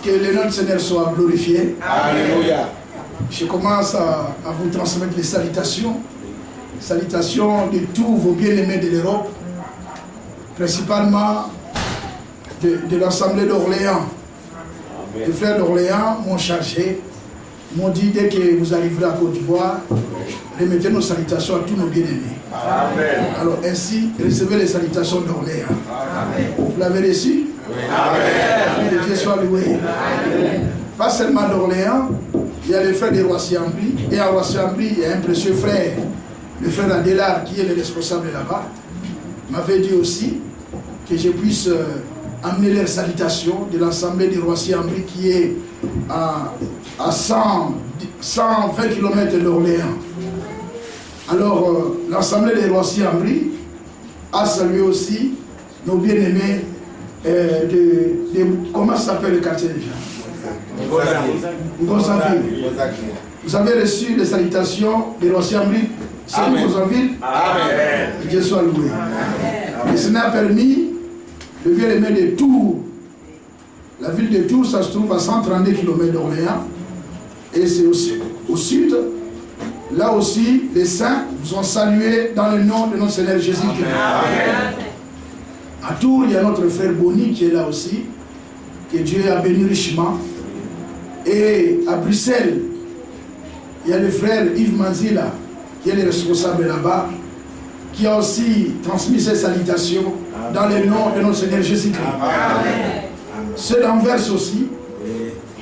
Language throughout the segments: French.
Que le nom du Seigneur soit glorifié. Alléluia. Je commence à vous transmettre les salutations. Salutations de tous vos bien-aimés de l'Europe, principalement de l'Assemblée d'Orléans. Les frères d'Orléans m'ont chargé, m'ont dit dès que vous arriverez à Côte d'Ivoire, remettez nos salutations à tous nos bien-aimés. Alors ainsi, recevez les salutations d'Orléans. Vous l'avez reçu? Amen. Que Dieu soit loué. Amen. Pas seulement d'Orléans, il y a les frères de Roissy-en-Brie. Et à Roissy-en-Brie, il y a un précieux frère, le frère Adélard, qui est le responsable là-bas, m'avait dit aussi que je puisse amener les salutations de l'Assemblée de Roissy-en-Brie qui est à 120 km d'Orléans. Alors, l'Assemblée de Roissy-en-Brie a salué aussi nos bien-aimés comment s'appelle le quartier déjà? Ngozaville. Vous avez reçu les salutations de Roissy-en-Brie, c'est Ngozaville. Amen. Que Dieu soit loué. Et cela a permis le bien-aimé de Tours. La ville de Tours, ça se trouve à 132 km d'Orléans. Et c'est aussi au sud. Là aussi, les saints vous ont salué dans le nom de notre Seigneur Jésus-Christ. À Tours, il y a notre frère Boni qui est là aussi, que Dieu a béni richement. Et à Bruxelles, il y a le frère Yves Manzila, qui est le responsable là-bas, qui a aussi transmis ses salutations dans le nom de notre Seigneur Jésus-Christ. Ceux d'Anvers aussi,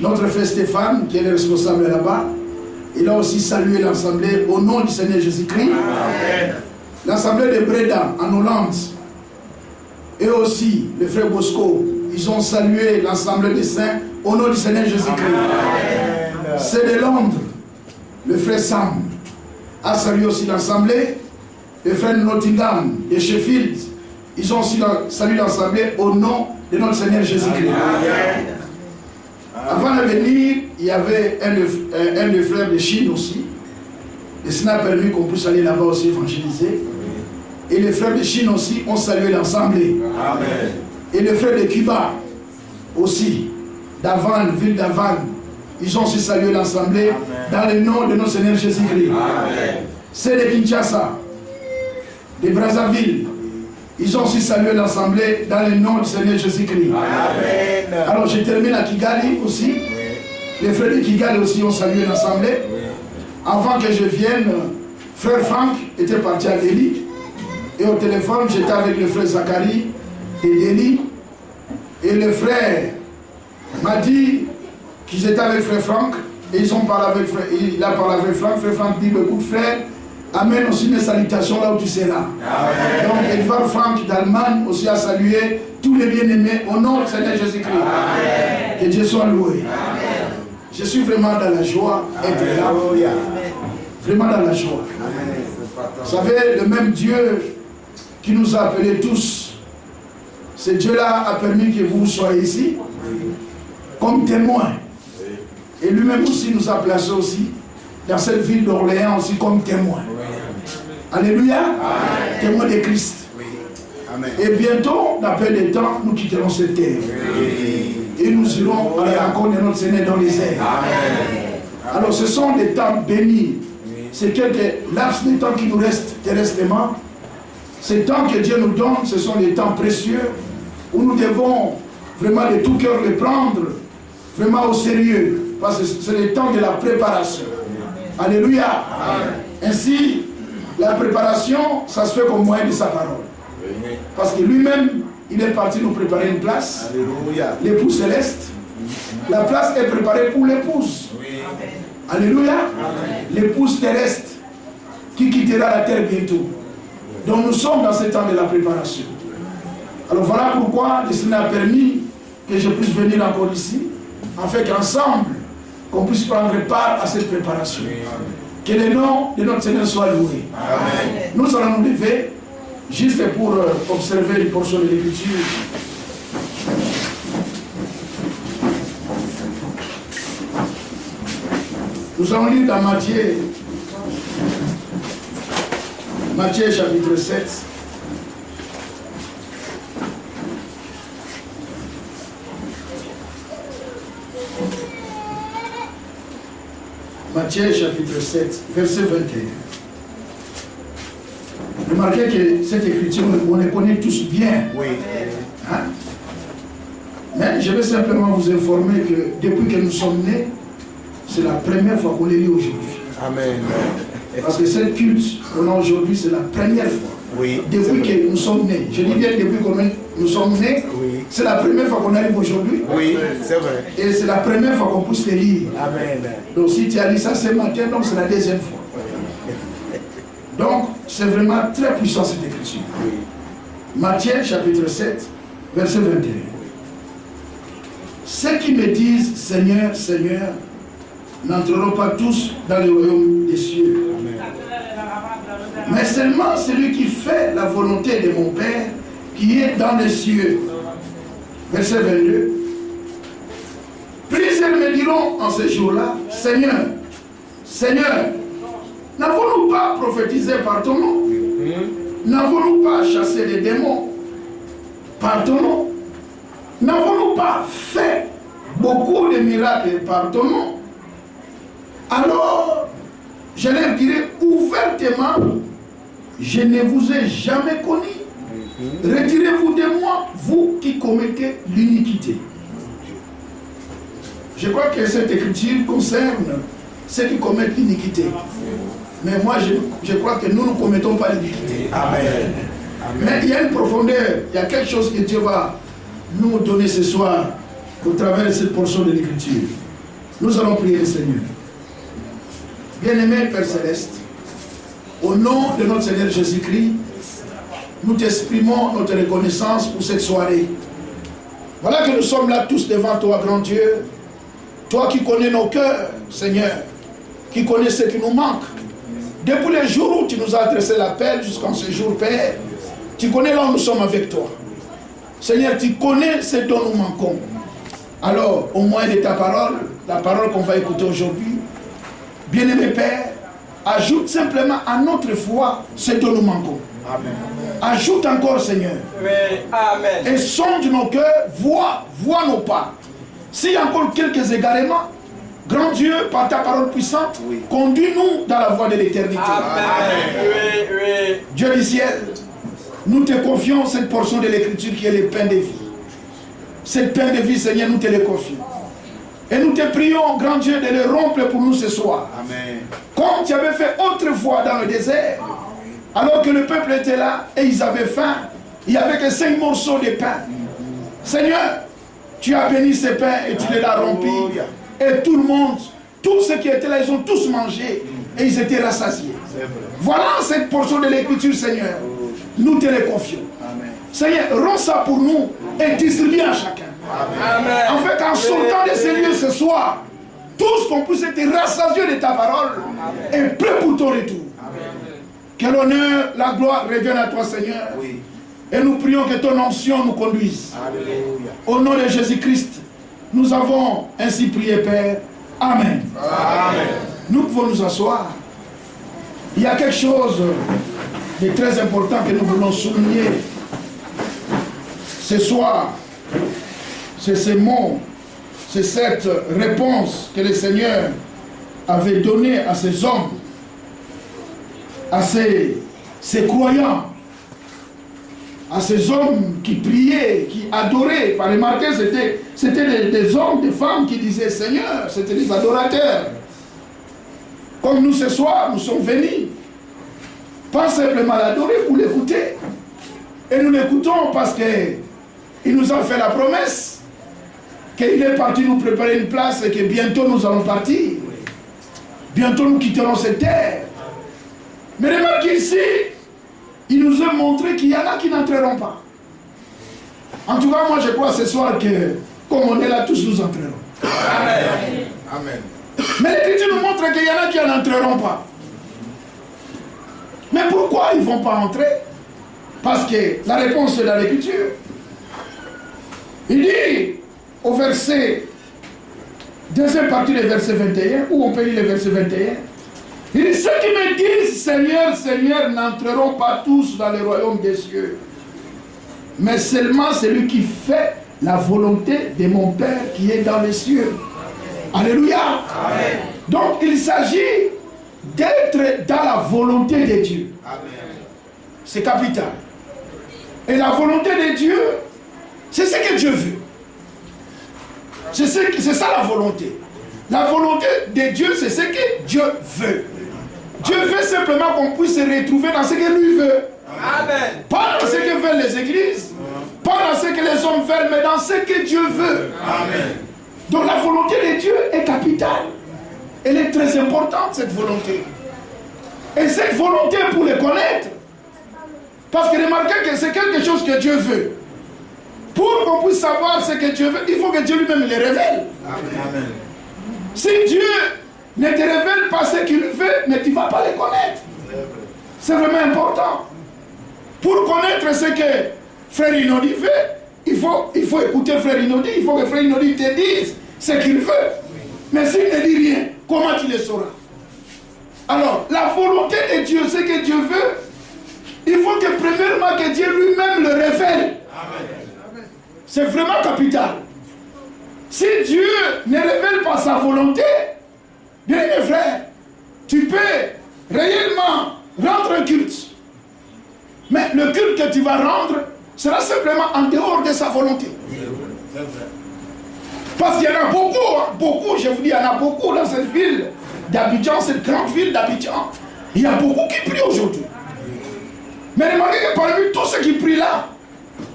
notre frère Stéphane, qui est le responsable là-bas, il a aussi salué l'Assemblée au nom du Seigneur Jésus-Christ. L'Assemblée de Breda, en Hollande, et aussi le frère Bosco, ils ont salué l'Assemblée des saints au nom du Seigneur Jésus-Christ. C'est de Londres, le frère Sam a salué aussi l'Assemblée. Le frère Nottingham et Sheffield, ils ont aussi salué l'Assemblée au nom de notre Seigneur Jésus-Christ. Avant de venir, il y avait un des frères de Chine aussi. Et cela a permis qu'on puisse aller là-bas aussi évangéliser. Et les frères de Chine aussi ont salué l'Assemblée. Et les frères de Cuba aussi, d'Avan, ville d'Avan, ils ont aussi salué l'Assemblée dans le nom de notre Seigneur Jésus-Christ. C'est de Kinshasa, de Brazzaville, ils ont aussi salué l'Assemblée dans le nom du Seigneur Jésus-Christ. Alors je termine à Kigali aussi. Les frères de Kigali aussi ont salué l'Assemblée. Avant que je vienne, frère Franck était parti à Delhi. Et au téléphone, j'étais avec le frère Zacharie de Delhi. Et le frère m'a dit qu'ils étaient avec frère Franck. Et ils ont parlé avec frère. Il a parlé avec Franck. Frère Franck dit, écoute frère, amène aussi mes salutations là où tu seras. Amen. Donc Edouard Franck d'Allemagne aussi a salué tous les bien-aimés au nom du Seigneur Jésus-Christ. Que Dieu soit loué. Amen. Je suis vraiment dans la joie d'être là. Vraiment dans la joie. Amen. Vous savez, le même Dieu qui nous a appelés tous, ce Dieu-là a permis que vous soyez ici comme témoins. Et lui-même aussi nous a placés aussi dans cette ville d'Orléans aussi comme témoins. Alléluia. Amen. Témoins de Christ. Oui. Amen. Et bientôt, dans peu de temps, nous quitterons cette terre. Oui. Et nous irons à la rencontre de notre Seigneur dans les airs. Amen. Alors ce sont des temps bénis. Oui. C'est quelques laps de temps qui nous restent terrestrément. Ces temps que Dieu nous donne, ce sont des temps précieux où nous devons vraiment de tout cœur les prendre vraiment au sérieux. Parce que c'est le temps de la préparation. Alléluia. Amen. Ainsi, la préparation, ça se fait comme moyen de sa parole. Parce que lui-même, il est parti nous préparer une place. L'époux céleste. La place est préparée pour l'épouse. Alléluia. L'épouse terrestre qui quittera la terre bientôt. Donc nous sommes dans ce temps de la préparation. Alors voilà pourquoi le Seigneur a permis que je puisse venir encore ici, afin qu'ensemble, qu'on puisse prendre part à cette préparation. Que le nom de notre Seigneur soit loué. Amen. Nous allons nous lever juste pour observer une portion de l'Écriture. Nous allons lire dans Matthieu chapitre 7. Matthieu chapitre 7, verset 21. Remarquez que cette écriture, on les connaît tous bien. Oui. Hein? Mais je vais simplement vous informer que depuis que nous sommes nés, c'est la première fois qu'on les lit aujourd'hui. Amen. Parce que cette culte qu'on a aujourd'hui, c'est la première fois. Oui. Depuis que nous sommes nés. Je dis bien depuis que nous sommes nés, Oui. c'est la première fois qu'on arrive aujourd'hui. Oui, c'est vrai. Et c'est la première fois qu'on puisse les lire. Amen. Donc si tu as lu ça ce matin, donc c'est la deuxième fois. Donc c'est vraiment très puissant cette écriture. Oui. Matthieu chapitre 7, verset 21. Ceux qui me disent Seigneur, Seigneur, n'entreront pas tous dans le royaume des cieux. Mais seulement celui qui fait la volonté de mon Père qui est dans les cieux. Verset 22. Plusieurs me diront en ce jour-là, Seigneur, Seigneur, n'avons-nous pas prophétisé par ton nom? N'avons-nous pas chassé les démons par ton nom? N'avons-nous pas fait beaucoup de miracles par ton nom? Alors, je leur dirai ouvertement, je ne vous ai jamais connu. Retirez-vous de moi, vous qui commettez l'iniquité. Je crois que cette écriture concerne ceux qui commettent l'iniquité. Mais moi, je crois que nous ne commettons pas l'iniquité. Amen. Mais il y a une profondeur, il y a quelque chose que Dieu va nous donner ce soir au travers de cette portion de l'écriture. Nous allons prier le Seigneur. Bien-aimé Père Céleste, au nom de notre Seigneur Jésus-Christ, nous t'exprimons notre reconnaissance pour cette soirée. Voilà que nous sommes là tous devant toi, grand Dieu. Toi qui connais nos cœurs, Seigneur, qui connais ce qui nous manque. Depuis les jours où tu nous as adressé l'appel jusqu'en ce jour, Père, tu connais là où nous sommes avec toi. Seigneur, tu connais ce dont nous manquons. Alors, au moyen de ta parole, la parole qu'on va écouter aujourd'hui, bien-aimé Père, ajoute simplement à notre foi ce dont nous manquons. Amen. Ajoute encore, Seigneur. Oui, amen. Et sonde nos cœurs, vois nos pas. S'il y a encore quelques égarements, grand Dieu, par ta parole puissante, Oui. conduis-nous dans la voie de l'éternité. Amen. Oui, oui. Dieu du ciel, nous te confions cette portion de l'écriture qui est le pain de vie. Cette pain de vie, Seigneur, nous te le confions. Et nous te prions, grand Dieu, de le rompre pour nous ce soir. Amen. Comme tu avais fait autrefois dans le désert, alors que le peuple était là et ils avaient faim, il n'y avait que 5 morceaux de pain. Seigneur, tu as béni ces pains et tu les as remplis. Et tout le monde, tous ceux qui étaient là, ils ont tous mangé et ils étaient rassasiés. Voilà cette portion de l'écriture, Seigneur. Nous te les confions. Amen. Seigneur, rends ça pour nous et distribue à chacun. Amen. En fait, en sortant de ces lieux ce soir, tous qu'on puisse être rassasiés de ta parole et prêts pour ton retour. Que l'honneur, la gloire reviennent à toi, Seigneur. Oui. Et nous prions que ton onction nous conduise. Alléluia. Au nom de Jésus-Christ, nous avons ainsi prié, Père. Amen. Amen. Nous pouvons nous asseoir. Il y a quelque chose de très important que nous voulons souligner ce soir. C'est ces mots, c'est cette réponse que le Seigneur avait donnée à ces hommes, à ces croyants, à ces hommes qui priaient, qui adoraient. Par remarquer, c'était des hommes, des femmes qui disaient Seigneur, c'était des adorateurs. Comme nous ce soir, nous sommes venus, pas simplement l'adorer, pour l'écouter. Et nous l'écoutons parce qu'il nous a fait la promesse qu'il est parti nous préparer une place et que bientôt nous allons partir. Bientôt nous quitterons cette terre. Mais remarquez ici, il nous a montré qu'il y en a qui n'entreront pas. En tout cas, moi je crois ce soir que, comme on est là, tous nous entrerons. Amen. Amen. Mais l'Écriture nous montre qu'il y en a qui n'entreront pas. Mais pourquoi ils ne vont pas entrer? Parce que la réponse est dans l'Écriture. Il dit au verset, deuxième partie du verset 21, où on peut lire le verset 21, il dit, ceux qui me disent Seigneur, Seigneur, n'entreront pas tous dans le royaume des cieux, mais seulement celui qui fait la volonté de mon Père qui est dans les cieux. Alléluia. Amen. Donc il s'agit d'être dans la volonté de Dieu. C'est capital. Et la volonté de Dieu, c'est ce que Dieu veut. C'est ça la volonté. La volonté de Dieu, c'est ce que Dieu veut. Dieu veut simplement qu'on puisse se retrouver dans ce que lui veut. Amen. Pas dans ce que veulent les églises, pas dans ce que les hommes veulent, mais dans ce que Dieu veut. Amen. Donc la volonté de Dieu est capitale. Elle est très importante, cette volonté. Et cette volonté, pour les connaître, parce que remarquez que c'est quelque chose que Dieu veut. Pour qu'on puisse savoir ce que Dieu veut, il faut que Dieu lui-même le révèle. Amen. Si Dieu ne te révèle pas ce qu'il veut, mais tu ne vas pas le connaître. C'est vraiment important. Pour connaître ce que Frère Inodi fait, il faut écouter Frère Inodi, il faut que Frère Inodi te dise ce qu'il veut. Mais s'il ne dit rien, comment tu le sauras? Alors, la volonté de Dieu, ce que Dieu veut, il faut que premièrement que Dieu lui-même le révèle. C'est vraiment capital. Si Dieu ne révèle pas sa volonté, bien mes frères, tu peux réellement rendre un culte. Mais le culte que tu vas rendre sera simplement en dehors de sa volonté. Parce qu'il y en a beaucoup, je vous dis, il y en a beaucoup dans cette ville d'Abidjan, cette grande ville d'Abidjan. Il y a beaucoup qui prient aujourd'hui. Mais remarquez que parmi tous ceux qui prient là,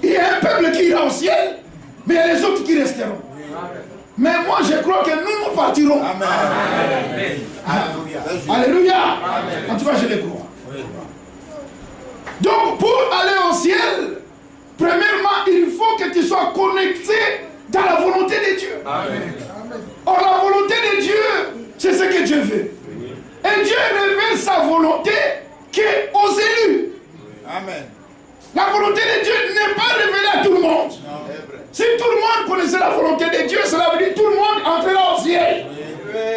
il y a un peuple qui ira au ciel, mais il y a les autres qui resteront. Mais moi je crois que nous partirons. Amen. Alléluia. Alléluia. En tout cas, je le crois. Donc, pour aller au ciel, premièrement, il faut que tu sois connecté dans la volonté de Dieu. Amen. Or, la volonté de Dieu, c'est ce que Dieu veut. Et Dieu révèle sa volonté qu'aux élus. Amen. La volonté de Dieu n'est pas révélée à tout le monde. Si tout le monde connaissait la volonté de Dieu, cela veut dire que tout le monde entrera au ciel.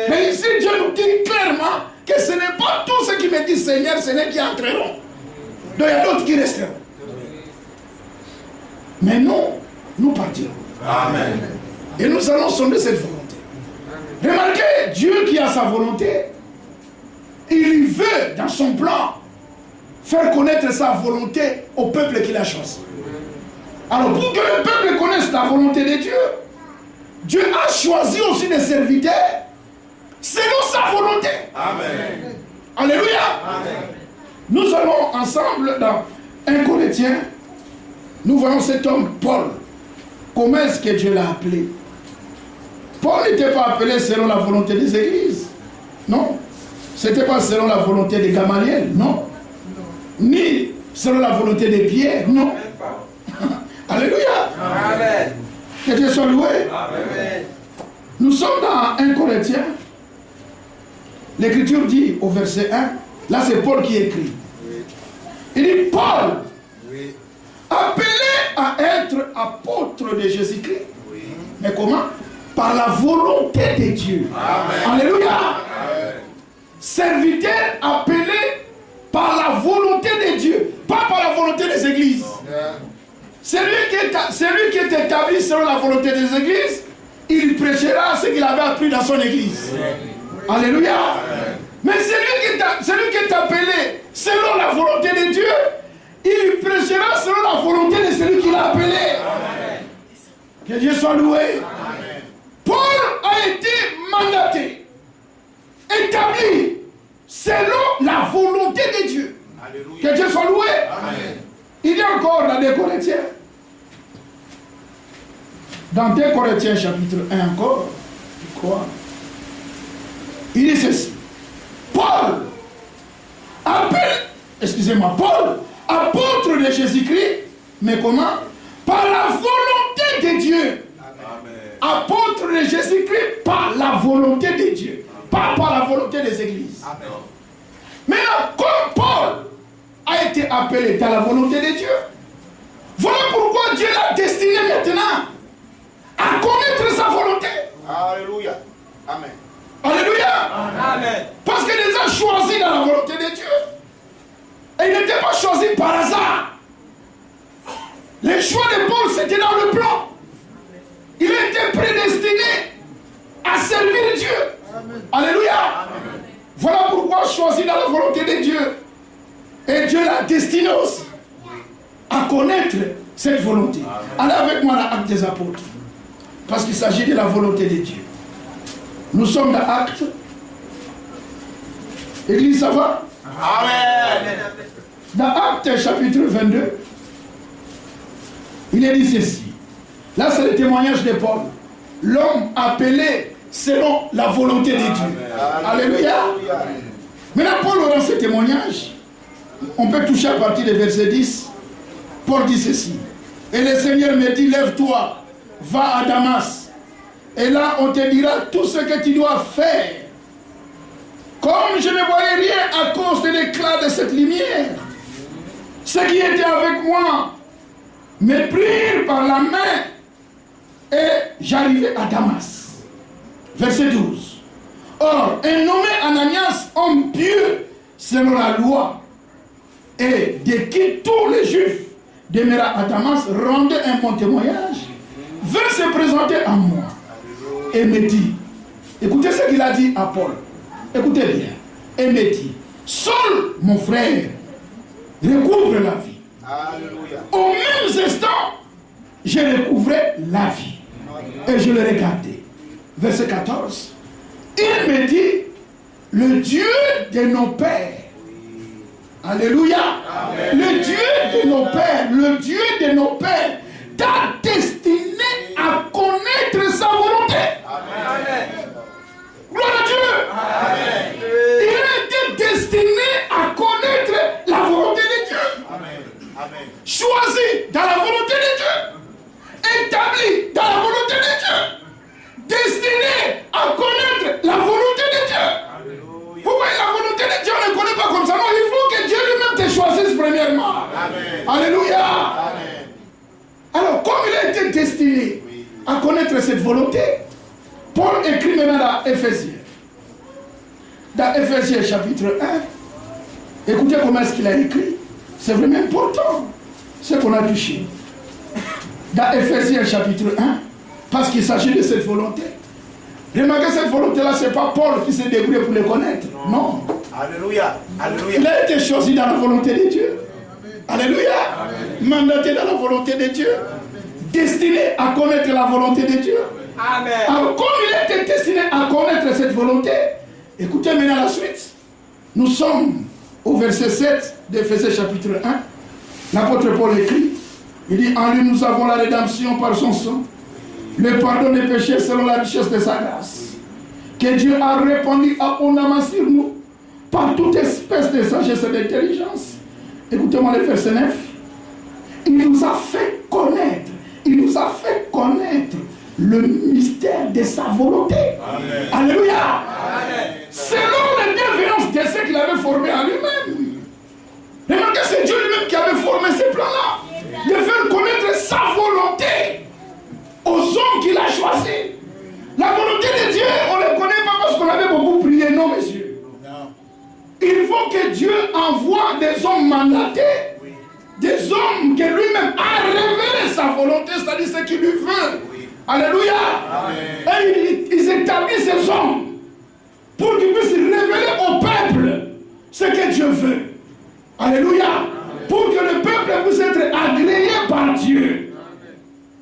Mais ici, Dieu nous dit clairement que ce n'est pas tous ceux qui me disent Seigneur, Seigneur qui entreront. Donc il y a d'autres qui resteront. Mais nous partirons. Amen. Et nous allons sonder cette volonté. Remarquez, Dieu qui a sa volonté, il veut dans son plan faire connaître sa volonté au peuple qu'il a choisi. Alors pour que le peuple connaisse la volonté de Dieu, Dieu a choisi aussi des serviteurs selon sa volonté. Amen. Alléluia. Amen. Nous allons ensemble dans 1 Corinthiens, nous voyons cet homme Paul. Comment est-ce que Dieu l'a appelé? Paul n'était pas appelé selon la volonté des églises. Non. Ce n'était pas selon la volonté de Gamaliel. Non. Ni selon la volonté de Pierre. Non. Alléluia. Amen. Que Dieu soit loué. Amen. Nous sommes dans 1 Corinthiens. L'Écriture dit au verset 1, là c'est Paul qui écrit. Il dit Paul, appelé à être apôtre de Jésus-Christ. Mais comment? Par la volonté de Dieu. Amen. Alléluia. Amen. Serviteur appelé par la volonté de Dieu, pas par la volonté des églises. Celui qui est établi selon la volonté des églises, il prêchera ce qu'il avait appris dans son église. Alléluia. Amen. Mais celui qui est appelé selon la volonté de Dieu, il prêchera selon la volonté de celui qui l'a appelé. Amen. Que Dieu soit loué. Amen. Paul a été mandaté, établi selon la volonté de Dieu. Alléluia. Que Dieu soit loué. Amen. Il y a encore dans 2 Corinthiens. Dans 2 Corinthiens chapitre 1 encore, je crois. Il dit ceci. Paul, Paul, apôtre de Jésus-Christ, mais comment? Par la volonté de Dieu. Amen. Apôtre de Jésus-Christ par la volonté de Dieu, pas par la volonté des églises. Amen. Maintenant, comme Paul a été appelé dans la volonté de Dieu, voilà pourquoi Dieu l'a destiné maintenant à connaître sa volonté. Alléluia. Amen. Alléluia. Amen. Parce qu'il les a choisis dans la volonté de Dieu. Et il n'était pas choisi par hasard. Les choix de Paul, c'était dans le plan. Il a été prédestiné à servir choisi dans la volonté de Dieu. Et Dieu l'a destiné aussi à connaître cette volonté. Allez avec moi dans l'Acte des Apôtres. Parce qu'il s'agit de la volonté de Dieu. Nous sommes dans Actes. Église, ça va? Amen. Dans Actes chapitre 22, il est dit ceci. Là, c'est le témoignage de Paul. L'homme appelé selon la volonté de Dieu. Alléluia. Maintenant, Paul, dans ce témoignage, on peut toucher à partir du verset 10. Paul dit ceci. Et le Seigneur me dit, lève-toi, va à Damas. Et là, on te dira tout ce que tu dois faire. Comme je ne voyais rien à cause de l'éclat de cette lumière, ceux qui étaient avec moi me prirent par la main et j'arrivai à Damas. Verset 12. Or, un nommé Ananias, homme pieux selon la loi, et de qui tous les Juifs demeurant à Damas rendaient un bon témoignage, vint se présenter à moi et me dit, écoutez ce qu'il a dit à Paul, écoutez bien, et me dit, seul mon frère recouvre la vie. Alléluia. Au même instant, je recouvrais la vie et je le regardais. Verset 14, il me dit, le Dieu de nos pères, alléluia, amen. Le Dieu de nos pères, le Dieu de nos pères t'a destiné à connaître sa volonté. Amen. Gloire à Dieu. Amen. Il a été destiné à connaître la volonté de Dieu. Amen. Amen. Choisi dans la volonté de Dieu. Établi dans la volonté de Dieu. Destiné à connaître la volonté de Dieu. Alléluia. Vous voyez, la volonté de Dieu, on ne connaît pas comme ça. Non, il faut que Dieu lui-même te choisisse premièrement. Amen. Alléluia. Amen. Alors, comme il a été destiné à connaître cette volonté, Paul écrit maintenant dans Éphésiens. Dans Éphésiens chapitre 1, écoutez comment est-ce qu'il a écrit. C'est vraiment important ce qu'on a touché. Dans Éphésiens chapitre 1, parce qu'il s'agit de cette volonté. Remarquez, cette volonté-là, ce n'est pas Paul qui s'est débrouillé pour le connaître. Non. Alléluia. Alléluia. Il a été choisi dans la volonté de Dieu. Alléluia. Amen. Mandaté dans la volonté de Dieu. Amen. Destiné à connaître la volonté de Dieu. Amen. Alors, comme il a été destiné à connaître cette volonté, écoutez maintenant la suite. Nous sommes au verset 7 d'Éphésiens chapitre 1. L'apôtre Paul écrit, il dit, en lui nous avons la rédemption par son sang, le pardon des péchés selon la richesse de sa grâce, que Dieu a répandu abondamment sur nous par toute espèce de sagesse et d'intelligence. Écoutez-moi le verset 9. Il nous a fait connaître le mystère de sa volonté. Amen. Alléluia. Amen. Selon les bienveillances de ceux qu'il avait formés en lui-même. Remarquez, c'est Dieu lui-même qui avait formé ces plans-là. De faire connaître sa volonté aux hommes qu'il a choisis. La volonté de Dieu, on ne la connaît pas parce qu'on avait beaucoup prié, non, messieurs. Non. Il faut que Dieu envoie des hommes mandatés, oui. Des hommes que lui-même a révélé sa volonté, c'est-à-dire ce qu'il lui veut. Oui. Alléluia. Amen. Et ils établissent ces hommes pour qu'ils puissent révéler au peuple ce que Dieu veut. Alléluia. Amen. Pour que le peuple puisse être agréé par Dieu.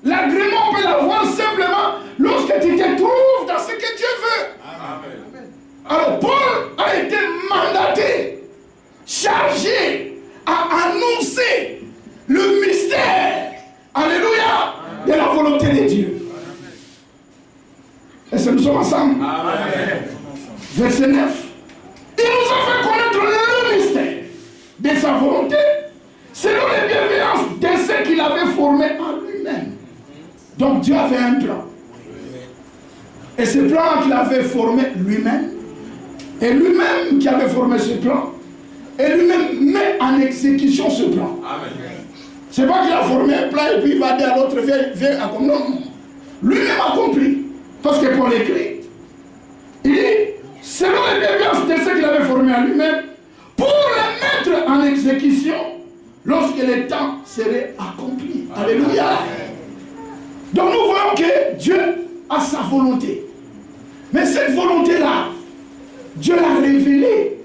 L'agrément, on peut l'avoir simplement lorsque tu te trouves dans ce que Dieu veut. Amen. Alors, Paul a été mandaté, chargé à annoncer le mystère, alléluia, de la volonté de Dieu. Est-ce que nous sommes ensemble? Amen. Verset 9. Il nous a fait connaître le mystère de sa volonté selon les bienveillances de ceux qu'il avait formés en lui-même. Donc Dieu avait un plan. Et ce plan qu'il avait formé lui-même, et lui-même qui avait formé ce plan, et lui-même met en exécution ce plan. Ce n'est pas qu'il a formé un plan et puis il va dire à l'autre, viens accomplir. Non. Lui-même accompli. Parce que Paul écrit, il dit, selon les bienveillances de ceux qu'il avait formé en lui-même, pour les mettre en exécution lorsque le temps serait accompli. Alléluia. Donc nous voyons que Dieu a sa volonté. Mais cette volonté-là, Dieu l'a révélée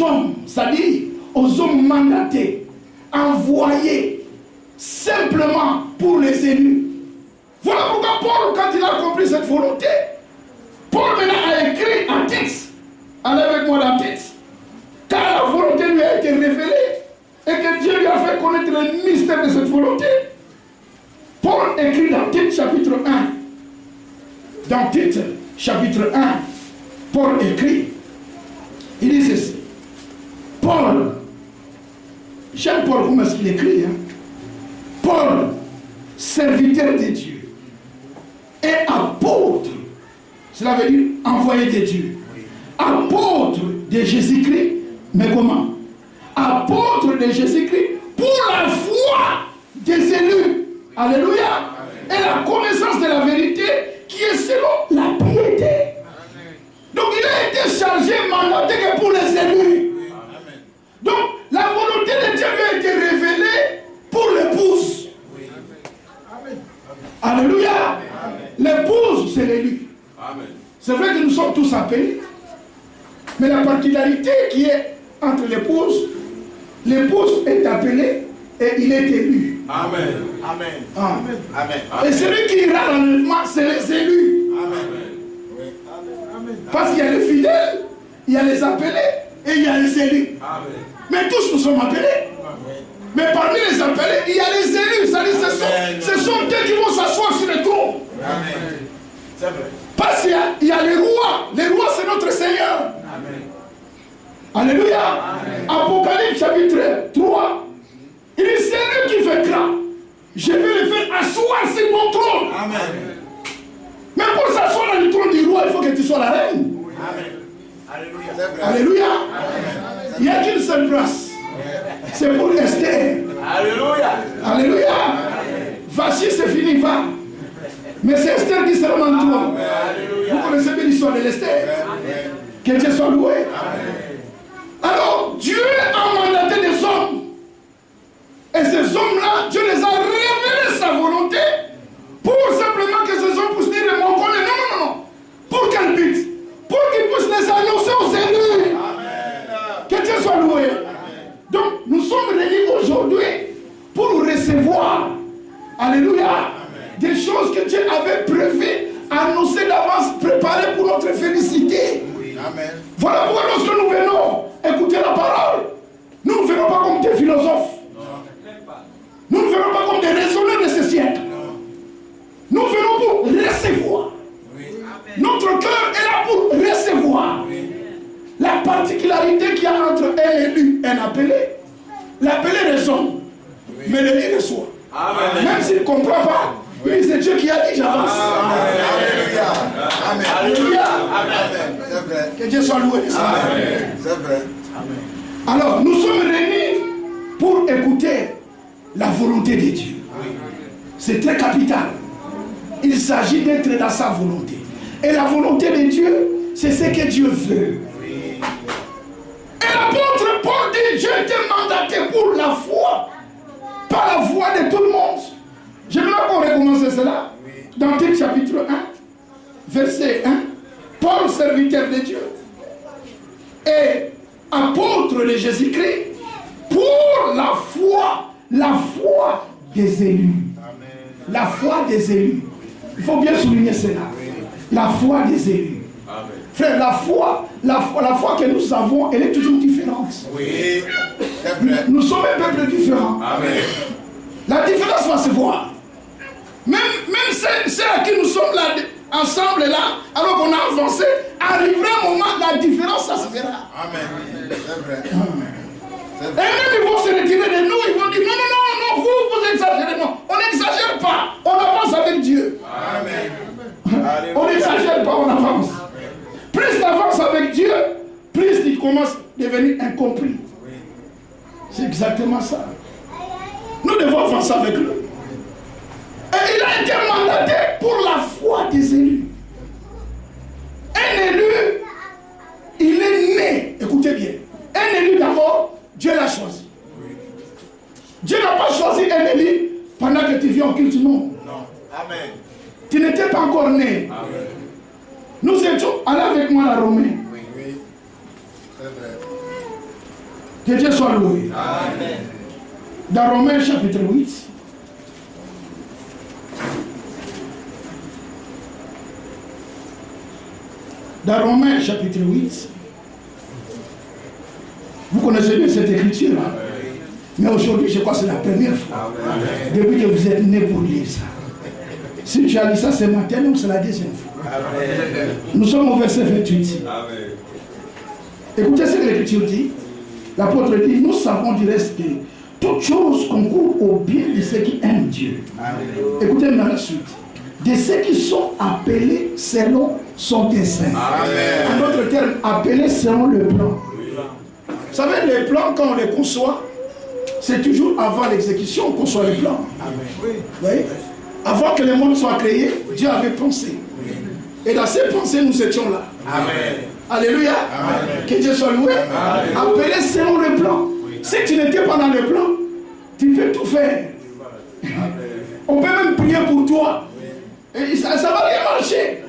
aux hommes, c'est-à-dire aux hommes mandatés, envoyés simplement pour les élus. Voilà pourquoi Paul, quand il a compris cette volonté, Paul maintenant a écrit un texte. Allez avec moi dans le texte. Car la volonté lui a été révélée et que Dieu lui a fait connaître le mystère de cette volonté. Paul écrit dans Tite chapitre 1. Dans Tite chapitre 1, Paul écrit. Il dit ceci. Paul, j'aime Paul comment est-ce qu'il écrit. Paul, serviteur de Dieu et apôtre, cela veut dire envoyé de Dieu, apôtre de Jésus-Christ, mais comment? Apôtre de Jésus-Christ pour la foi des élus. Alléluia. Et la connaissance de la vérité qui est selon la piété. Donc il a été chargé, mandaté que pour les élus. Donc la volonté de Dieu lui a été révélée pour l'épouse. Alléluia. L'épouse, c'est l'élu. C'est vrai que nous sommes tous appelés. Mais la particularité qui est entre l'épouse est appelée et il est élu. Amen. Amen. Amen. Amen. Et celui qui ira l'enlèvement, c'est les élus. Amen. Parce qu'il y a les fidèles, il y a les appelés et il y a les élus. Amen. Mais tous nous sommes appelés. Mais parmi les appelés, il y a les élus. C'est-à-dire ce sont eux qui vont s'asseoir sur le trône. Amen. C'est vrai. Parce qu'il y a les rois. Les rois, c'est notre Seigneur. Amen. Alléluia. Amen. Apocalypse chapitre 3. Il dit, c'est lui qui fait grâce. Je vais le faire asseoir sur mon trône. Amen. Mais pour s'asseoir dans le trône du roi, il faut que tu sois la reine. Amen. Alléluia. Alléluia. Il n'y a qu'une seule place. C'est pour Esther. Alléluia. Alléluia. Vachis, c'est fini, va. Mais c'est Esther qui sera dans le trône. Vous connaissez bien l'histoire de l'Esther. Que Dieu soit loué. Alors, Dieu a mandaté des hommes. Et ces hommes-là, Dieu les a révélé sa volonté pour simplement que ces hommes puissent dire mon connaît. Non. Pour quel but? Pour qu'ils puissent les annoncer aux élus. Que Dieu soit loué. Donc, nous sommes réunis aujourd'hui pour recevoir, alléluia, des choses que Dieu avait prévues, annoncées d'avance, préparées pour notre félicité. Amen. Voilà pourquoi lorsque nous venons écouter la parole, nous ne venons pas comme des philosophes. Nous ne venons pas comme des raisonneurs de ce siècle. Nous venons pour recevoir. Notre cœur est là pour recevoir. La particularité qu'il y a entre un élu et un appelé, l'appelé raisonne, mais l'élu reçoit. Amen. Même s'il ne comprend pas, il dit c'est Dieu qui a dit j'avance. Alléluia. Amen. Alléluia. Amen. C'est vrai. Que Dieu soit loué. Amen. C'est vrai. Alors nous sommes réunis pour écouter la volonté de Dieu. C'est très capital. Il s'agit d'être dans sa volonté. Et la volonté de Dieu, c'est ce que Dieu veut. Et l'apôtre Paul dit, Dieu était mandaté pour la foi, pas la foi de tout le monde. J'aimerais qu'on recommence cela. Dans Tite chapitre 1, verset 1. Paul, serviteur de Dieu, et apôtre de Jésus-Christ, pour la foi des élus. La foi des élus. Il faut bien souligner cela. La foi des élus. Amen. Frère, la foi que nous avons, elle est toujours différente. Oui. C'est vrai. Nous sommes un peuple différent. Amen. La différence va se voir. Même ceux à qui nous sommes là, ensemble là, alors qu'on a avancé, arrivera un moment, la différence, ça se verra. Amen. C'est vrai. Et même ils vont se retirer de nous, ils vont dire non, vous exagérez. Non, on n'exagère pas, on avance avec Dieu. Amen. On n'exagère pas, on avance. Plus tu avances avec Dieu, plus il commence à devenir incompris. C'est exactement ça. Nous devons avancer avec lui. Et il a été mandaté pour la foi des élus. Un élu, il est né, écoutez bien, un élu d'abord, Dieu l'a choisi. Dieu n'a pas choisi un élu pendant que tu viens au culte, non. Non. Amen. Tu n'étais pas encore né. Amen. Nous étions, allez avec moi à Romain. Oui. C'est vrai. Que Dieu soit loué. Amen. Dans Romains chapitre 8, dans Romains chapitre 8, vous connaissez bien cette écriture, hein? Mais aujourd'hui, je crois que c'est la première fois depuis que vous êtes né pour lire ça. Si tu as lu ça ce matin, donc c'est la deuxième fois. Nous sommes au verset 28. Écoutez ce que l'Écriture dit. L'apôtre dit, nous savons du reste que toute chose concourt au bien de ceux qui aiment Dieu. Écoutez maintenant la suite. De ceux qui sont appelés selon son dessein. En d'autres termes, appelés selon le plan. Vous savez, les plans, quand on les conçoit, c'est toujours avant l'exécution qu'on conçoit les plans. Vous voyez? Avant que le monde soit créé, Dieu avait pensé. Et dans ses pensées, nous étions là. Amen. Alléluia. Amen. Que Dieu soit loué. Amen. Appelé selon le plan. Si tu n'étais pas dans le plan, tu peux tout faire. Amen. On peut même prier pour toi. Et ça ne va rien marcher.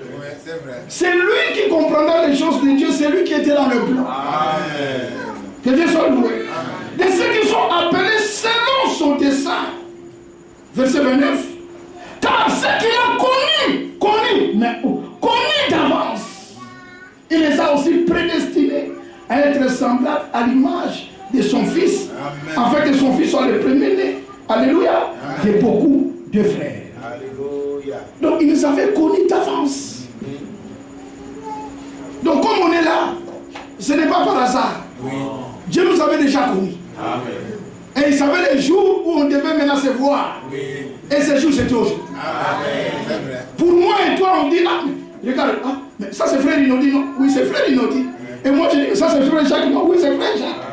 C'est lui qui comprendra les choses de Dieu. C'est lui qui était dans le plan. Amen. Que Dieu soit loué. De ceux qui sont appelés selon son dessein. Verset 29. Car ceux qu'il a connus d'avance, il les a aussi prédestinés à être semblables à l'image de son Fils, afin que son Fils soit le premier-né, alléluia, de beaucoup de frères. Alléluia. Donc il nous avait connus d'avance. Donc comme on est là, ce n'est pas par hasard. Oui. Dieu nous avait déjà connus. Amen. Et il savait les jours où on devait maintenant se voir. Oui. Et ces jours, c'était aujourd'hui. Pour moi et toi, on dit, ah, mais regarde, ah, mais ça c'est frère Inodi, non? Oui, c'est frère Inodi. Et moi, je dis que ça c'est frère Jacques, non? Oui, c'est frère Jacques.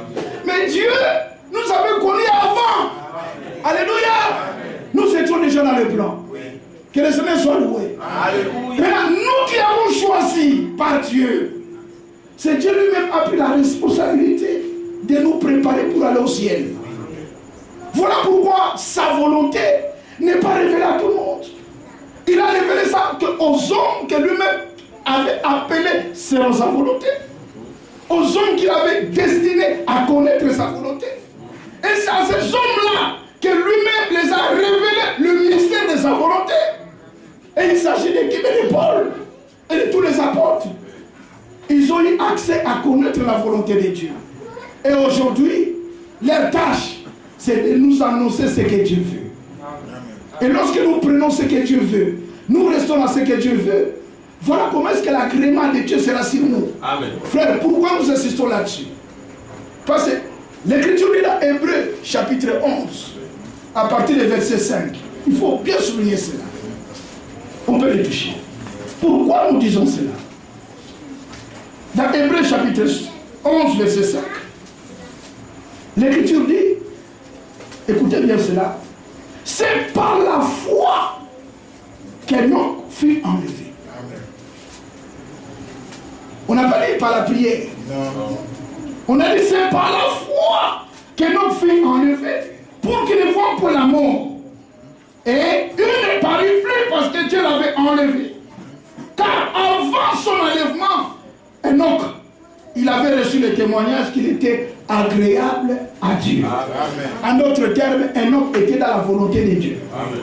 Mais Dieu nous avait connus avant. Alléluia. Nous étions déjà dans le plan. Oui. Que le Seigneur soit loué. Alléluia. Maintenant, nous qui avons choisi par Dieu, c'est Dieu lui-même a pris la responsabilité de nous préparer pour aller au ciel. Voilà pourquoi sa volonté n'est pas révélée à tout le monde. Il a révélé ça aux hommes que lui-même avait appelés selon sa volonté. Aux hommes qu'il avait destinés à connaître sa volonté. Et c'est à ces hommes-là que lui-même les a révélés le mystère de sa volonté. Et il s'agit d'équipe de Paul et de tous les apôtres. Ils ont eu accès à connaître la volonté de Dieu. Et aujourd'hui, leur tâche, c'est de nous annoncer ce que Dieu veut. Et lorsque nous prenons ce que Dieu veut, nous restons dans ce que Dieu veut. Voilà comment est-ce que l'agrément de Dieu sera sur nous. Amen. Frère, pourquoi nous insistons là-dessus? Parce que l'Écriture dit dans Hébreux, chapitre 11, à partir du verset 5. Il faut bien souligner cela. On peut le toucher. Pourquoi nous disons cela? Dans Hébreux, chapitre 11, verset 5. L'Écriture dit, écoutez bien cela, c'est par la foi qu'Enoch fut enlevé. Amen. On n'a pas dit par la prière. Non. On a dit c'est par la foi qu'Enoch fut enlevé pour qu'il ne voie pour la mort. Et il ne parut plus parce que Dieu l'avait enlevé. Car avant son enlèvement, Enoch, il avait reçu le témoignage qu'il était agréable à Dieu. Amen. En d'autres termes, Enoch était dans la volonté de Dieu. Amen.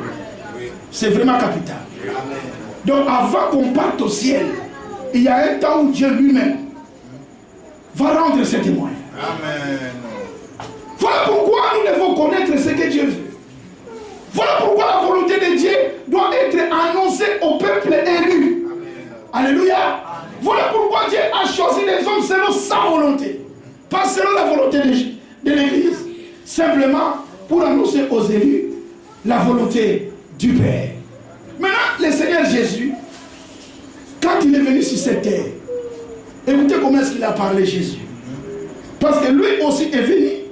C'est vraiment capital. Amen. Donc avant qu'on parte au ciel, il y a un temps où Dieu lui-même va rendre ses témoignages. Amen. Voilà pourquoi nous devons connaître ce que Dieu veut. Voilà pourquoi la volonté de Dieu doit être annoncée au peuple élu. Amen. Alléluia. Amen. Voilà pourquoi Dieu a choisi les hommes selon sa volonté. Pas selon la volonté de l'Église. Simplement pour annoncer aux élus la volonté du Père. Maintenant, le Seigneur Jésus, quand il est venu sur cette terre, écoutez comment est-ce qu'il a parlé Jésus. Parce que lui aussi est venu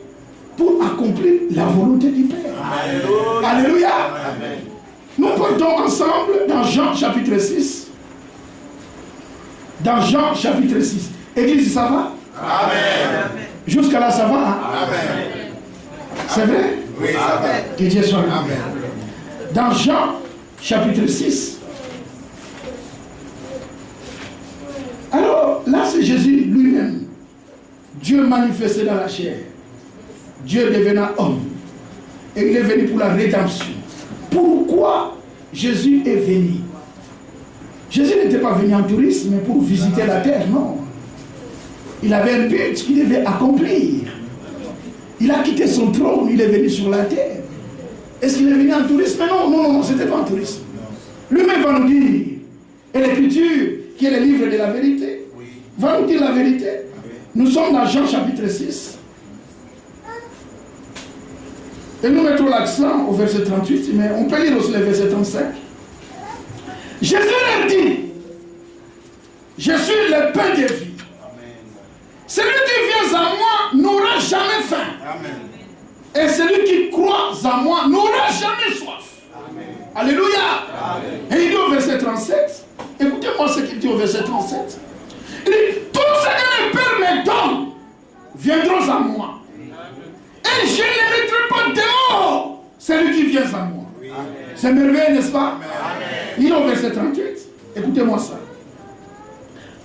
pour accomplir la volonté du Père. Alléluia. Alléluia. Amen. Nous partons ensemble dans Jean chapitre 6. Dans Jean chapitre 6. Église, ça va? Amen. Jusqu'à là, ça va? Hein? Amen. C'est vrai? Oui, ça va. Que Dieu soit là. Amen. Dans Jean chapitre 6. Alors, là, c'est Jésus lui-même. Dieu manifesté dans la chair. Dieu devenant homme. Et il est venu pour la rédemption. Pourquoi Jésus est venu? Jésus n'était pas venu en tourisme pour visiter la terre, non. Il avait un but qu'il devait accomplir. Il a quitté son trône, il est venu sur la terre. Est-ce qu'il est venu en tourisme? Non, c'était pas en tourisme. Lui-même va nous dire, et l'Écriture, qui est le livre de la vérité, va nous dire la vérité. Nous sommes dans Jean chapitre 6. Et nous mettons l'accent au verset 38, mais on peut lire aussi le verset 35. Jésus leur dit, je suis le pain de vie. Celui qui vient à moi n'aura jamais faim. Amen. Et celui qui croit en moi n'aura jamais soif. Amen. Alléluia. Amen. Et il dit au verset 37, écoutez-moi ce qu'il dit au verset 37. Il dit, tout ce que le Père me donne viendront à moi. Et je ne les mettrai pas dehors, celui qui vient à moi. C'est merveilleux, n'est-ce pas? Amen. Il dit au verset 38, écoutez-moi ça.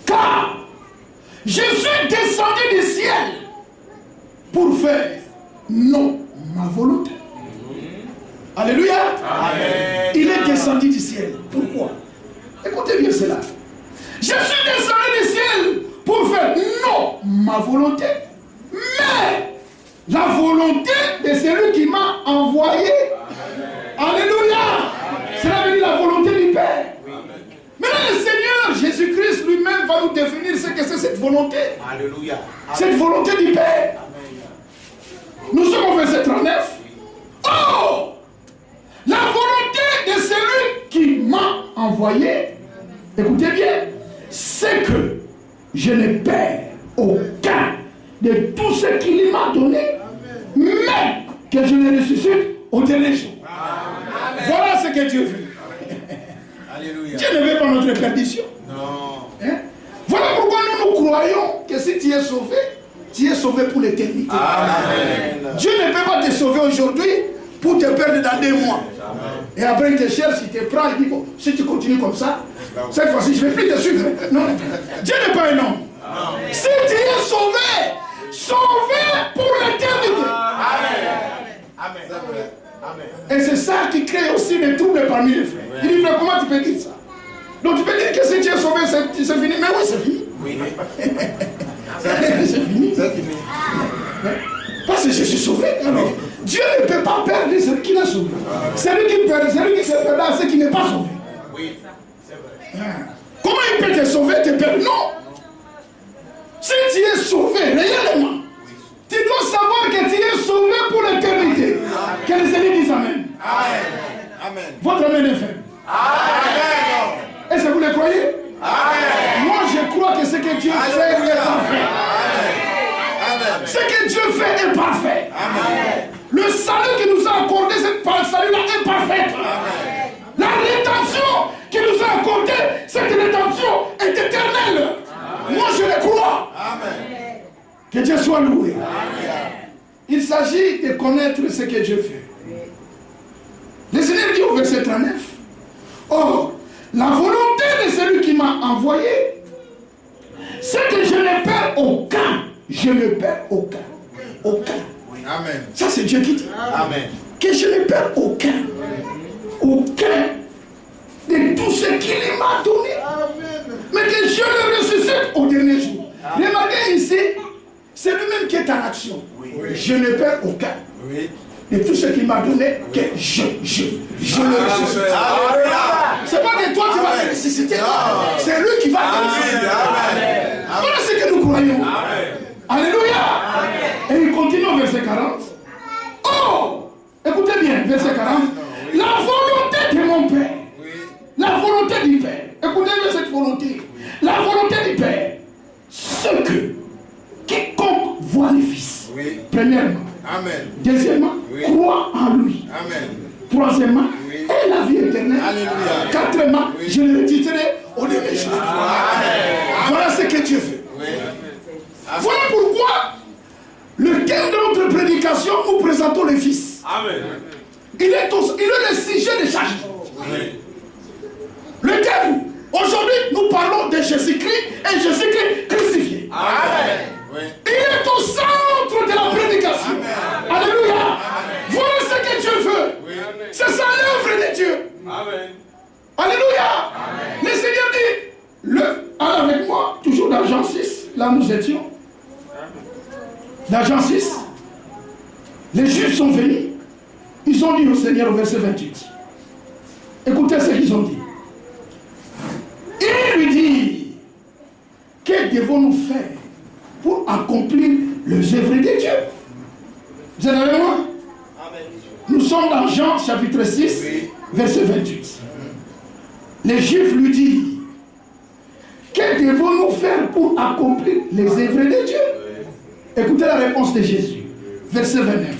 Car je suis descendu du ciel pour faire non ma volonté. Alléluia. Amen. Il est descendu du ciel. Pourquoi? Écoutez bien cela. Je suis descendu du ciel pour faire non ma volonté, mais la volonté de celui qui m'a envoyé. Alléluia. Cela veut dire la volonté du Père. Maintenant, le Seigneur Jésus-Christ lui-même va nous définir ce que c'est cette volonté. Alléluia. Cette volonté du Père. Nous sommes au verset 39. Oh! La volonté de celui qui m'a envoyé, écoutez bien, c'est que je ne perds aucun de tout ce qu'il m'a donné, mais que je le ressuscite au dernier jour. Amen. Voilà ce que Dieu veut. Alléluia. Dieu ne veut pas notre perdition. Non. Hein? Voilà pourquoi nous croyons que si tu es sauvé pour l'éternité. Amen. Dieu ne peut pas te sauver aujourd'hui pour te perdre dans 2 mois. Amen. Et après il te cherche, il te prend, il dit bon, si tu continues comme ça, cette fois-ci je ne vais plus te suivre. Non, Dieu n'est pas un homme. Si tu es sauvé pour l'éternité. Amen. Amen. C'est vrai. Amen. Et c'est ça qui crée aussi des troubles parmi les frères. Il dit, frère, comment tu peux dire ça? Donc tu peux dire que si tu es sauvé, c'est fini. Mais oui, c'est fini. Oui. C'est fini. C'est fini. Parce que je suis sauvé. Alors, Dieu ne peut pas perdre celui qui l'a sauvé. Celui qui se perdra, c'est qui n'est pas sauvé. Oui. C'est vrai. Comment il peut te sauver, te perdre? Non. Si tu es sauvé réellement, tu dois savoir que tu es sauvé pour l'éternité. Que les amis disent Amen. Amen. Amen. Votre amen est faible. Amen. Est-ce que vous le croyez? Amen. Moi, je crois que ce que Dieu fait est parfait. Amen. Ce que Dieu fait est parfait. Amen. Le salut qu'il nous a accordé, cette salut-là est parfaite. Amen. La rédemption qu'il nous a accordée, cette rédemption est éternelle. Moi, je le crois. Amen. Que Dieu soit loué. Amen. Il s'agit de connaître ce que Dieu fait. Le Seigneur dit au verset 39, or, la volonté de celui qui m'a envoyé, c'est que je ne perds aucun. Je ne perds aucun. Aucun. Amen. Ça, c'est Dieu qui dit. Amen. Que je ne perds aucun. Aucun de tout ce qu'il m'a donné. Mais que je le ressuscite au dernier jour. Remarquez ici, c'est lui-même qui est en action. Oui. Je ne perds aucun. Oui. De tout ce qu'il m'a donné, que je le ressuscite. Alléluia. C'est pas que toi tu vas te ressusciter. C'est lui qui va te ressusciter. Amen. Voilà ce que nous croyons. Amen. Alléluia. Et il continue au verset 40. Oh, écoutez bien, verset 40. La volonté de mon Père. Oui. La volonté du Père. Écoutez bien cette volonté. La volonté du Père. Ce que quiconque voit le Fils. Oui. Premièrement. Amen. Deuxièmement, Oui. croit en lui. Amen. Troisièmement, Oui. et la vie éternelle. Alléluia. Quatrièmement, Oui. je le retiterai au dernier jour. Amen. Voilà ce que Dieu fait. Oui. Voilà pourquoi le thème de notre prédication, nous présentons le Fils. Amen. Il est le sujet de chaque jour. Oui. Le thème, aujourd'hui, nous parlons de Jésus-Christ et Jésus-Christ crucifié. Amen. Oui. Il est au centre de la prédication. Amen. là où nous étions. Dans Jean 6, les Juifs sont venus. Ils ont dit au Seigneur au verset 28. Écoutez ce qu'ils ont dit. Il lui dit, que devons-nous faire pour accomplir les œuvres de Dieu? Vous êtes avec moi? Nous sommes dans Jean chapitre 6, verset 28. Les Juifs lui disent, que devons-nous faire pour accomplir les œuvres de Dieu? Écoutez la réponse de Jésus. Verset 29.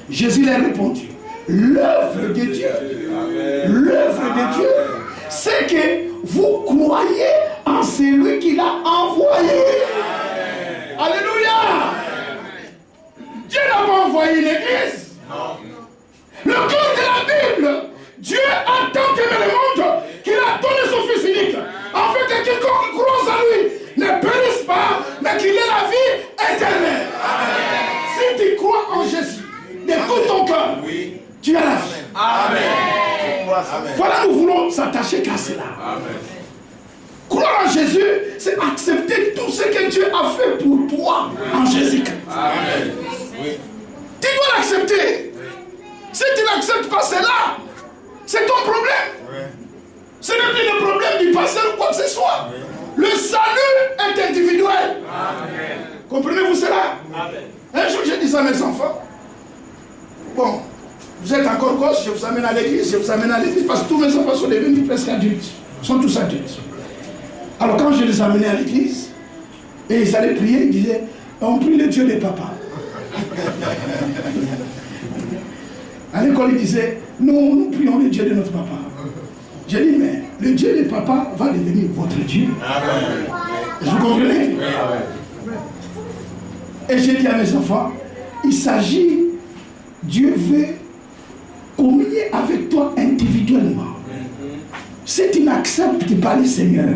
Jésus leur répondu, l'œuvre de Dieu, c'est que vous croyez en celui qui l'a envoyé. Alléluia. Dieu n'a pas envoyé l'église. Le cœur de la Bible, Dieu a tant aimé le monde qu'il a donné son Fils unique, afin que quiconque croit en lui ne périsse pas, mais qu'il ait la vie éternelle. Si tu crois en Jésus, de tout ton cœur, tu as la vie. Voilà, nous voulons s'attacher qu'à cela. Croire en Jésus, c'est accepter tout ce que Dieu a fait pour toi en Jésus-Christ. Tu dois l'accepter. Si tu n'acceptes pas cela, c'est ton problème. Ce n'est plus le problème du pasteur ou quoi que ce soit. Le salut est individuel. Comprenez-vous cela? Un jour, j'ai dit à mes enfants, bon, vous êtes encore gauche, je vous amène à l'église, parce que tous mes enfants sont devenus presque adultes. Ils sont tous adultes. Alors quand je les amenais à l'église, et ils allaient prier, ils disaient, on prie le Dieu des papas. À l'école, ils disaient, nous prions le Dieu de notre papa. J'ai dit, mais le Dieu des papas va devenir votre Dieu. Vous comprenez? Et j'ai dit à mes enfants, il s'agit, Dieu veut communier avec toi individuellement. Si tu n'acceptes pas le Seigneur,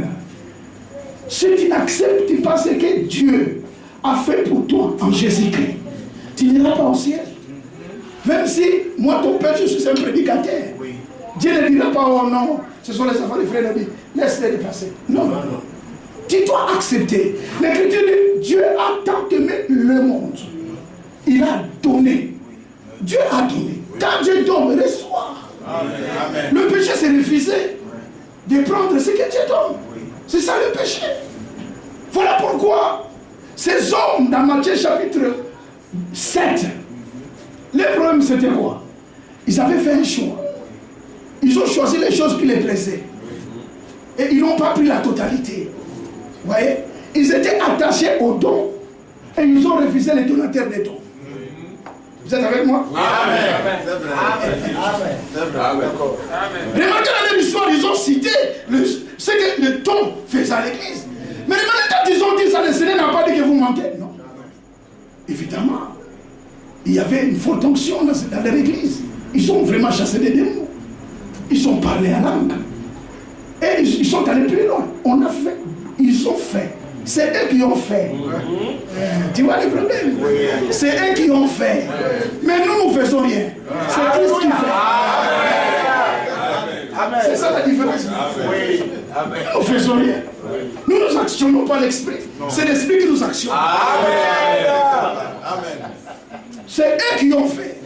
si tu n'acceptes pas ce que Dieu a fait pour toi en Jésus-Christ, tu n'iras pas au ciel. Même si moi, ton père, je suis un prédicateur. Dieu ne dira pas, oh non, ce sont les enfants de frère Nabi, laisse-les dépasser. Non. Tu dois accepter. L'écriture dit, Dieu a tant aimé le monde. Il a donné. Dieu a donné. Quand Dieu donne, reçoit. Amen. Le péché, c'est refuser de prendre ce que Dieu donne. C'est ça le péché. Voilà pourquoi ces hommes, dans Matthieu chapitre 7, le problème c'était quoi? Ils avaient fait un choix. Ils ont choisi les choses qui les plaisaient. Et ils n'ont pas pris la totalité. Vous voyez? Ils étaient attachés aux dons. Et ils ont refusé les donateurs des dons. Vous êtes avec moi? Amen. Remarquez dans leur histoire, ils ont cité ce que le don faisait à l'église. Mais remarquez quand ils ont dit ça, le Seigneur n'a pas dit que vous mentez. Non. Évidemment. Il y avait une forte onction dans leur église. Ils ont vraiment chassé des démons. Ils ont parlé à langue. Et ils sont allés plus loin. On a fait. Ils ont fait. C'est eux qui ont fait. Tu vois le problème? C'est eux qui ont fait. Mais nous ne faisons rien. C'est Christ qui fait. C'est ça la différence. Nous ne faisons rien. Nous ne actionnons pas l'esprit. C'est l'esprit qui nous actionne. C'est eux qui ont fait.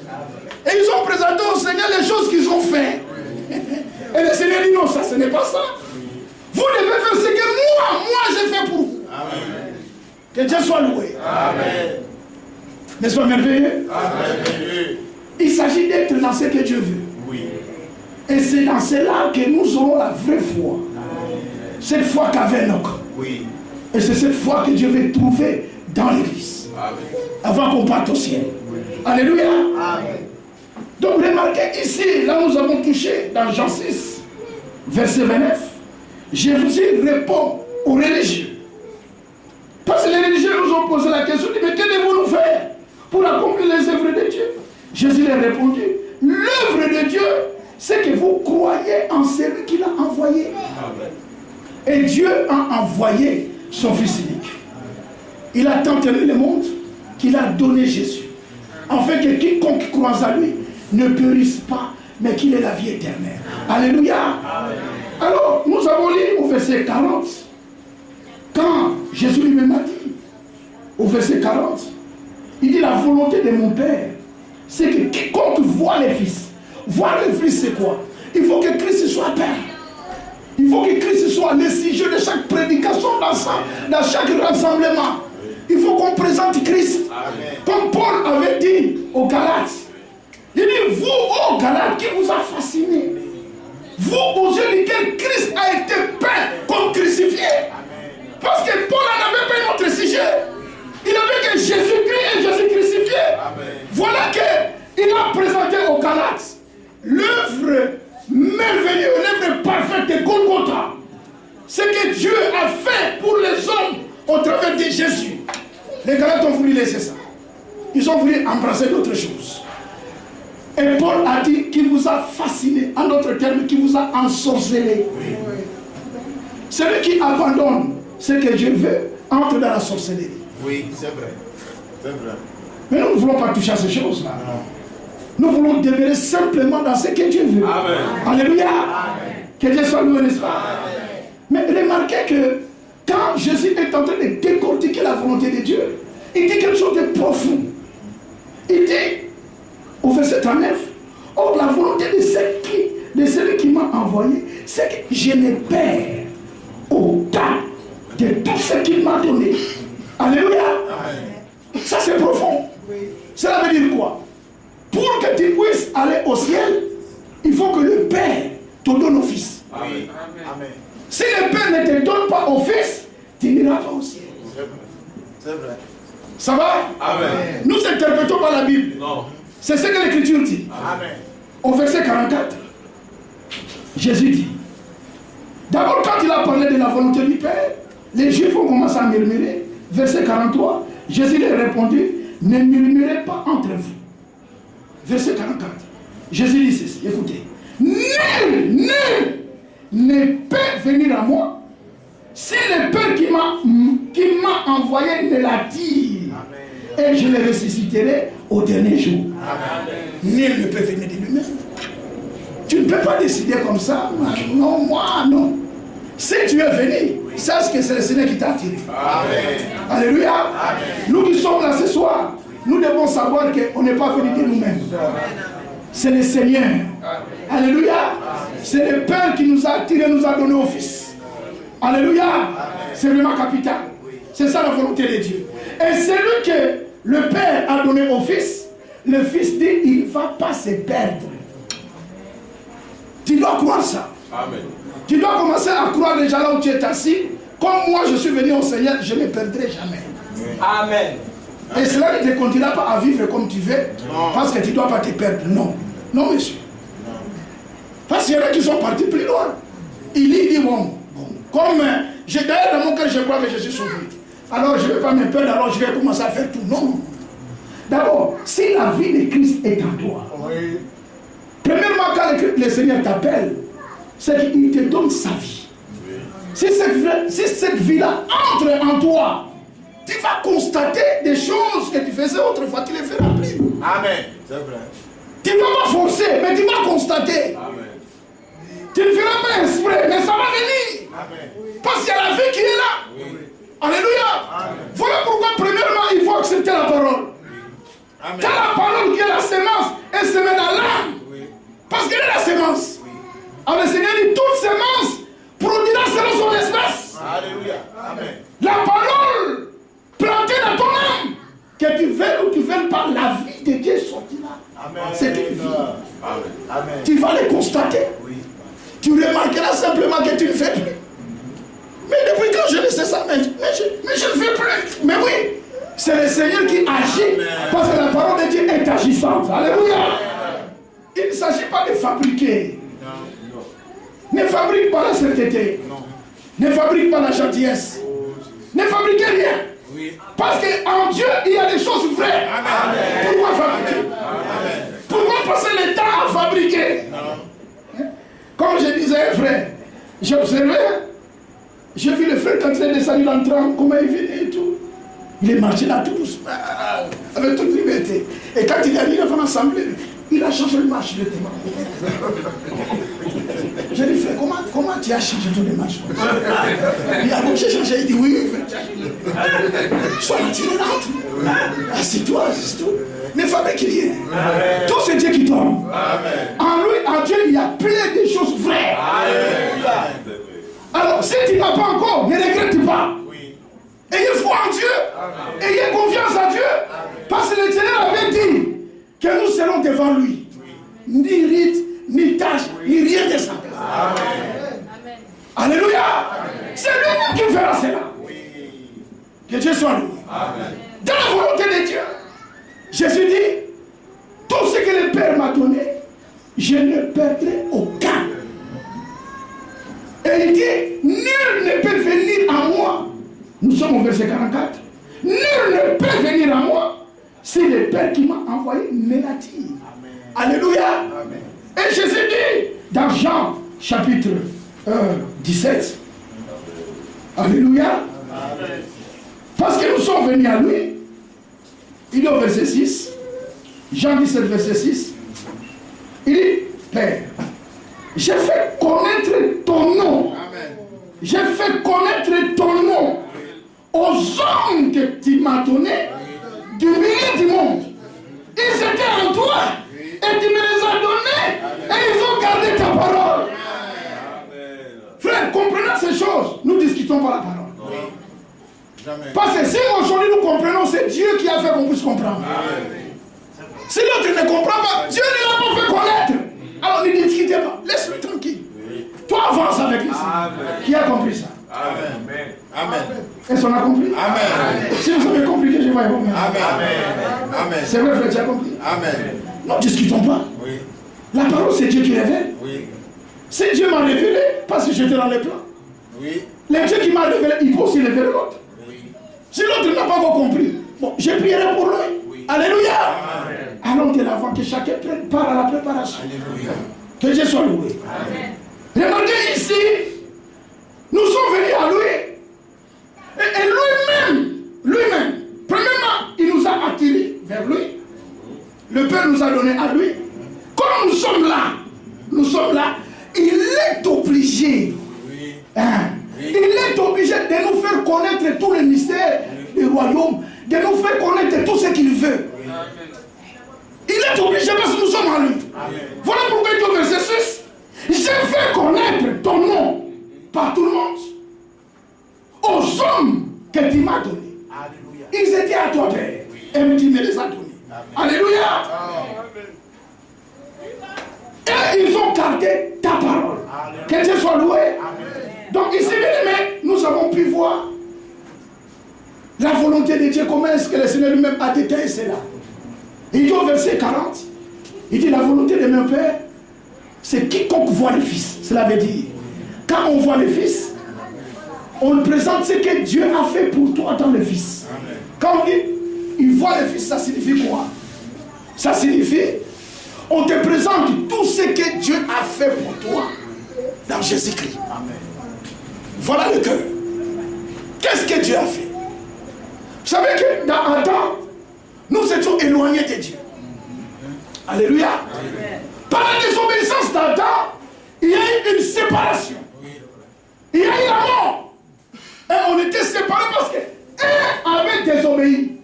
Et ils ont présenté au Seigneur les choses qu'ils ont fait. Et le Seigneur dit non, ça ce n'est pas ça. Vous devez faire ce que moi j'ai fait pour vous. Amen. Que Dieu soit loué. Amen. N'est-ce pas merveilleux? Amen. Il s'agit d'être dans ce que Dieu veut. Oui. Et c'est dans cela que nous aurons la vraie foi. Amen. Cette foi qu'avait Enoch. Oui. Et c'est cette foi que Dieu veut trouver dans l'église. Avant qu'on parte au ciel. Oui. Alléluia. Amen. Donc remarquez ici, là nous avons touché dans Jean 6, verset 29. Jésus répond aux religieux. Parce que les religieux nous ont posé la question, mais que devons-nous faire pour accomplir les œuvres de Dieu? Jésus leur a répondu, l'œuvre de Dieu, c'est que vous croyez en celui qui l'a envoyé. Et Dieu a envoyé son Fils unique. Il a tant aimé le monde qu'il a donné Jésus. Afin que quiconque croit en lui ne périsse pas, mais qu'il ait la vie éternelle. Alléluia. Amen. Alors, nous avons lu au verset 40, quand Jésus lui-même a dit, au verset 40, il dit la volonté de mon Père, c'est que quiconque voit les Fils, voir le Fils c'est quoi? Il faut que Christ soit Père. Il faut que Christ soit le sujet de chaque prédication, dans chaque rassemblement. Il faut qu'on présente Christ. Amen. Comme Paul avait dit aux Galates. Il dit, vous, ô Galates, qui vous a fasciné? Vous, aux yeux desquels Christ a été peint comme crucifié. Amen. Parce que Paul n'avait pas un autre sujet. Il avait que Jésus-Christ et Jésus crucifié. Amen. Voilà qu'il a présenté aux Galates l'œuvre merveilleuse, l'œuvre parfaite de Golgotha. Ce que Dieu a fait pour les hommes au travers de Jésus. Les Galates ont voulu laisser ça. Ils ont voulu embrasser d'autres choses. Et Paul a dit qu'il vous a fasciné, en d'autres termes, qu'il vous a ensorcelé. Oui. Celui qui abandonne ce que Dieu veut entre dans la sorcellerie. Oui, c'est vrai. C'est vrai. Mais nous ne voulons pas toucher à ces choses-là. Nous voulons demeurer simplement dans ce que Dieu veut. Amen. Alléluia. Amen. Que Dieu soit loué, n'est-ce pas? Mais remarquez que quand Jésus est en train de décortiquer la volonté de Dieu, il dit quelque chose de profond. Il dit, au verset 39, or la volonté de celui qui m'a envoyé, c'est que je me perds au temps de tout ce qu'il m'a donné. Alléluia. Amen. Ça c'est profond. Cela veut dire quoi? Pour que tu puisses aller au ciel, il faut que le Père te donne au Fils. Amen. Amen. Si le Père ne te donne pas au Fils, tu n'iras pas au ciel. C'est vrai. Ça va? Amen. Nous n'interprétons pas la Bible. Non. C'est ce que l'Écriture dit. Amen. Au verset 44, Jésus dit, d'abord quand il a parlé de la volonté du Père, les Juifs ont commencé à murmurer. Verset 43, Jésus leur répondit, ne murmurez pas entre vous. Verset 44, Jésus dit ceci, écoutez, nul ne peut venir à moi si le Père qui m'a envoyé ne l'attire. Et je le ressusciterai au dernier jour. Amen. Nul ne peut venir de lui-même. Tu ne peux pas décider comme ça. Non, moi, non. Si tu es venu, sache que c'est le Seigneur qui t'a attiré. Amen. Alléluia. Amen. Nous qui sommes là ce soir, nous devons savoir qu'on n'est pas venu de nous-mêmes. C'est le Seigneur. Amen. Alléluia. C'est le Père qui nous a attirés, nous a donné au Fils. Alléluia. C'est vraiment capital. C'est ça la volonté de Dieu. Et celui que le Père a donné au Fils, le Fils dit, il ne va pas se perdre. Tu dois croire ça. Amen. Tu dois commencer à croire déjà là où tu es assis. Comme moi je suis venu au Seigneur, je ne me perdrai jamais. Amen. Et cela ne te conduira pas à vivre comme tu veux, parce que tu ne dois pas te perdre. Non. Non, monsieur. Non. Parce qu'il y en a qui sont partis plus loin. Il dit, bon. Comme d'ailleurs dans mon cœur, je crois que je suis sauvé. Alors je ne vais pas me perdre, alors je vais commencer à faire tout. Non. D'abord, si la vie de Christ est en toi, oui. Premièrement, quand le Seigneur t'appelle, c'est qu'il te donne sa vie. Oui. Si cette vie-là entre en toi, tu vas constater des choses que tu faisais autrefois, tu ne les feras plus. Amen. C'est vrai. Tu ne vas pas forcer, mais tu vas constater. Amen. Tu ne feras pas exprès, mais ça va venir. Amen. Parce qu'il y a la vie qui est là. Oui. Alléluia. Amen. Voilà pourquoi, premièrement, il faut accepter la parole. Amen. Car la parole qui est la semence est semée dans l'âme. Oui. Parce qu'elle est la semence. Oui. Alors le Seigneur dit, toute semence produira selon son espèce. Alléluia. Amen. La parole plantée dans ton âme, que tu veuilles ou tu ne veuilles pas, la vie de Dieu sortira. C'est une vie. Amen. Amen. Tu vas le constater. Oui. Tu remarqueras simplement que tu ne fais plus. Mais depuis quand je le sais ça, mais je ne fais plus. Mais oui, c'est le Seigneur qui agit. Amen. Parce que la parole de Dieu est agissante. Alléluia. Amen. Il ne s'agit pas de fabriquer. Non. Ne fabrique pas la sainteté. Non. Ne fabrique pas la gentillesse. Ne fabriquez rien. Oui. Parce qu'en Dieu, il y a des choses vraies. Amen. Pourquoi fabriquer? Amen. Pourquoi passer le temps à fabriquer? Non. Comme je disais, frère, j'ai observé, j'ai vu le frère quand il est descendu dans le tram, comment il venait et tout. Il est marché là tout doucement, avec toute liberté. Et quand il est arrivé dans l'assemblée, il a changé de marche de témoin. J'ai dit, frère, comment tu as changé ton démarche? Il a j'ai changé, il dit, oui, frère. Sois naturel, rentre. Assieds-toi, assieds-toi. Ne fabrique rien. Tout c'est Dieu qui donne. En lui, en Dieu, il y a plein de choses vraies. Alors, si tu n'as pas encore, ne regrette pas. Ayez foi en Dieu. Ayez confiance en Dieu. Parce que le Seigneur avait dit que nous serons devant lui. Ni rite, ni tâche, ni rien de ça. Alléluia. C'est lui qui fera cela. Que Dieu soit loué. Dans la volonté de Dieu, Jésus dit, tout ce que le Père m'a donné, je ne perdrai aucun. Et il dit, nul ne peut venir à moi. Nous sommes au verset 44. Nul ne peut venir à moi si le Père qui m'a envoyé me l'attire. Alléluia. Amen. Et Jésus dit dans Jean chapitre 17. Alléluia. Amen. Parce que nous sommes venus à lui. Il est au verset 6. Jean 17, verset 6. Il dit, Père, j'ai fait connaître ton nom. Amen. J'ai fait connaître ton nom aux hommes que tu m'as donnés du milieu du monde. Ils étaient en toi et tu me les as donnés et ils ont gardé ta parole. Frère, comprenant ces choses, nous discutons par la parole. Parce que si aujourd'hui nous comprenons, c'est Dieu qui a fait qu'on puisse comprendre. Si l'autre ne comprend pas, Dieu ne l'a pas fait connaître. Alors ne discutez pas, laisse-le tranquille. Toi avance avec lui. Qui a compris ça? Amen. Amen. Est-ce qu'on a compris? Amen. Si vous avez compris, que je vais répondre. Amen. Amen. C'est vrai, frère, tu as compris? Amen. Ne discutons pas. Oui. La parole, c'est Dieu qui révèle. Oui. Si Dieu m'a révélé, parce que j'étais dans les plans. Oui. Le Dieu qui m'a révélé, il peut aussi révéler l'autre. Oui. Si l'autre n'a pas encore compris, bon, je prierai pour lui. Oui. Alléluia. Amen. Allons de l'avant, que chacun prenne part à la préparation. Alléluia. Que Dieu soit loué. Amen. Remarquez ici, nous sommes venus à lui. Et lui-même, premièrement, il nous a attirés vers lui. Le Père nous a donné à lui. Comme nous sommes là, il est obligé. Oui. Hein, oui. Il est obligé de nous faire connaître tous les mystères du royaume, de nous faire connaître tout ce qu'il veut. Oui. Il est obligé parce que nous sommes en lui. Amen. Voilà pourquoi il dit au verset 6, j'ai fait connaître ton nom par tout le monde aux hommes que tu m'as donnés. Alléluia. Ils étaient à toi, Père, et tu me les as donnés. Amen. Alléluia. Amen. Et ils ont gardé ta parole. Amen. Que Dieu soit loué. Amen. Donc ici, bien-aimés, nous avons pu voir la volonté de Dieu, comment est-ce que le Seigneur lui-même a détaillé cela. Il dit au verset 40, il dit la volonté de mon Père, c'est quiconque voit le Fils. Cela veut dire, quand on voit le Fils, on présente ce que Dieu a fait pour toi dans le Fils. Amen. Quand on dit, il voit le Fils, ça signifie quoi? Ça signifie, on te présente tout ce que Dieu a fait pour toi dans Jésus-Christ. Amen. Voilà le cœur. Qu'est-ce que Dieu a fait? Vous savez que dans Adam, nous étions éloignés de Dieu. Alléluia. Amen. Par la désobéissance d'Adam, il y a eu une séparation. Il y a eu la mort. Et on était séparés parce qu'un avait désobéi.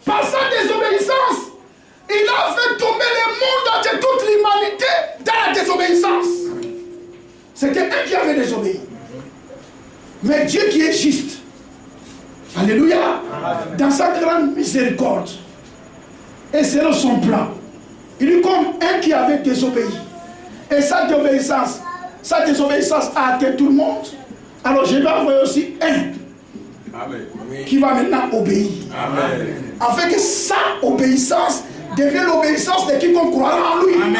Par sa désobéissance, il a fait tomber le monde de toute l'humanité dans la désobéissance. C'était un qui avait désobéi. Mais Dieu qui est juste, alléluia, dans sa grande miséricorde, et selon son plan, il est comme un qui avait désobéi. Et sa désobéissance a atteint tout le monde. Alors je vais envoyer aussi un qui va maintenant obéir. Amen. Afin que sa obéissance devienne l'obéissance de quiconque croira en lui. Amen.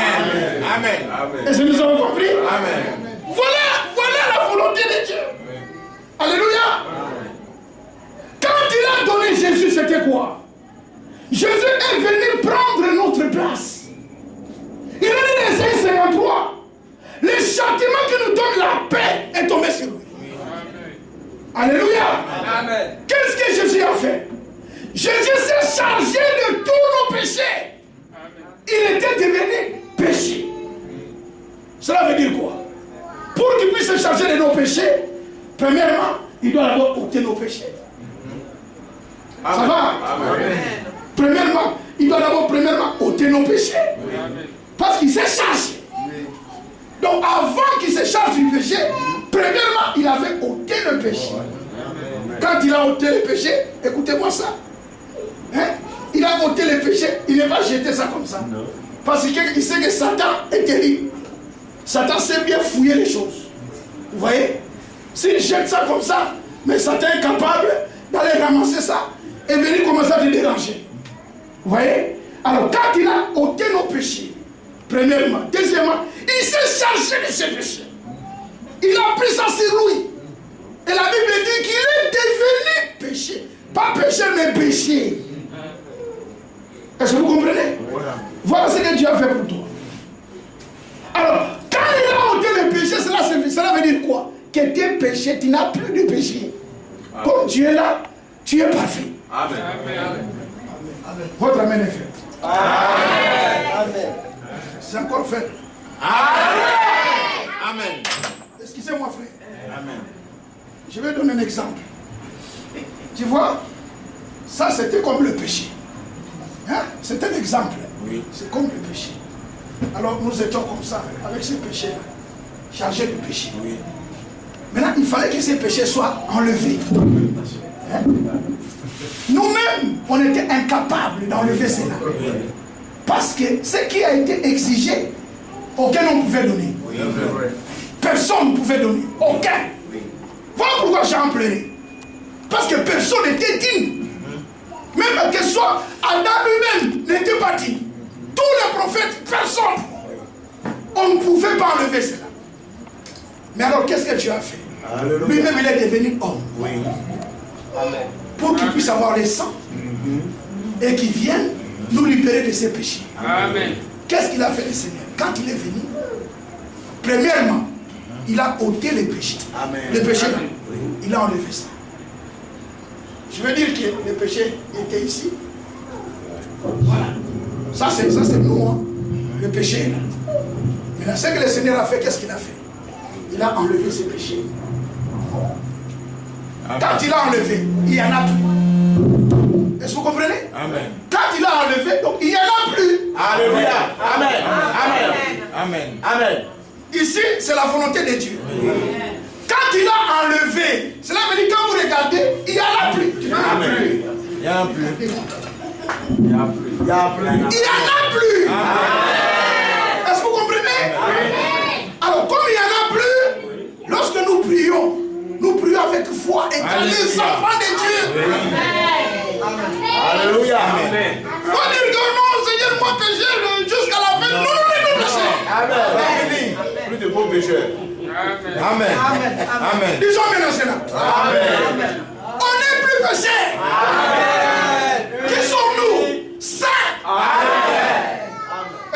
Amen. Est-ce que nous avons compris? Amen. Voilà la volonté de Dieu. Amen. Alléluia. Amen. Quand il a donné Jésus, c'était quoi? Jésus est venu prendre notre place. Il a dit dans Ésaïe 53, le châtiment qui nous donne la paix est tombé sur lui. Amen. Alléluia. Amen. Qu'est-ce que Jésus a fait? Jésus s'est chargé de tous nos péchés. Amen. Il était devenu péché. Cela veut dire quoi? Premièrement, il doit d'abord ôter nos péchés. Ça va? Amen. Premièrement, il doit d'abord ôter nos péchés. Parce qu'il s'est chargé. Donc avant qu'il se charge du péché, premièrement, il avait ôté le péché. Quand il a ôté le péché, écoutez-moi ça. Hein? Il a ôté le péché, il n'est pas jeté ça comme ça. Parce qu'il sait que Satan est terrible. Satan sait bien fouiller les choses. Vous voyez? S'il jette ça comme ça, mais Satan est capable d'aller ramasser ça et venir commencer à te déranger. Vous voyez? Alors quand il a ôté nos péchés, premièrement, deuxièmement, il s'est chargé de ses péchés. Il a pris ça sur lui. Et la Bible dit qu'il est devenu péché. Pas péché, mais péché. Est-ce que vous comprenez? Voilà ce que Dieu a fait pour toi. Alors, quand il a ôté le péché, cela veut dire quoi? Que tes péchés, tu n'as plus de péché. Comme tu es là, tu es parfait. Amen. Votre amen est fait. Amen. C'est encore fait. Amen. Excusez-moi, frère. Amen. Je vais donner un exemple. Tu vois, ça c'était comme le péché. Hein? C'est un exemple. Oui. C'est comme le péché. Alors nous étions comme ça, avec ces péchés-là, chargés de péché. Oui. Maintenant, il fallait que ces péchés soient enlevés. Hein? Nous-mêmes, on était incapables d'enlever cela. Parce que ce qui a été exigé, aucun on pouvait donner. Oui. Personne ne pouvait donner. Aucun. Voilà pourquoi j'ai en pleuré. Parce que personne n'était digne. Même que ce soit Adam lui-même n'était pas digne. Tous les prophètes, personne. On ne pouvait pas enlever cela. Mais alors qu'est-ce que tu as fait? Lui-même il est devenu homme. Oui. Amen. Pour qu'il puisse avoir le sang. Et qu'il vienne nous libérer de ses péchés. Amen. Qu'est-ce qu'il a fait le Seigneur? Quand il est venu, premièrement, il a ôté les péchés. Amen. Les péchés là, il a enlevé ça. Je veux dire que les péchés étaient ici. Voilà. Ça c'est nous, hein. Le péché est là. Maintenant, ce que le Seigneur a fait, qu'est-ce qu'il a fait? Il a enlevé ses péchés. Amen. Quand il a enlevé, il n'y en a plus. Est-ce que vous comprenez? Amen. Quand il a enlevé, donc il n'y en a plus. Alléluia. Amen. Amen. Amen. Amen. Ici, c'est la volonté de Dieu. Quand il a enlevé, cela veut dire quand vous regardez, il n'y en a plus. Amen. Il n'y en a plus. Il n'y en a plus. Il n'y en a plus. Il n'y en a plus. Est-ce que vous comprenez? Alors, comme il n'y en a plus, lorsque nous prions avec foi et comme les enfants de Dieu. Alléluia. Amen. On dit que non, Seigneur, moi péché jusqu'à la fin. Non, non, péché. Amen. Plus de beaux pécheurs. Amen. Amen. Disons maintenant cela. Amen. On n'est plus péchés. Qui sommes-nous? Saints.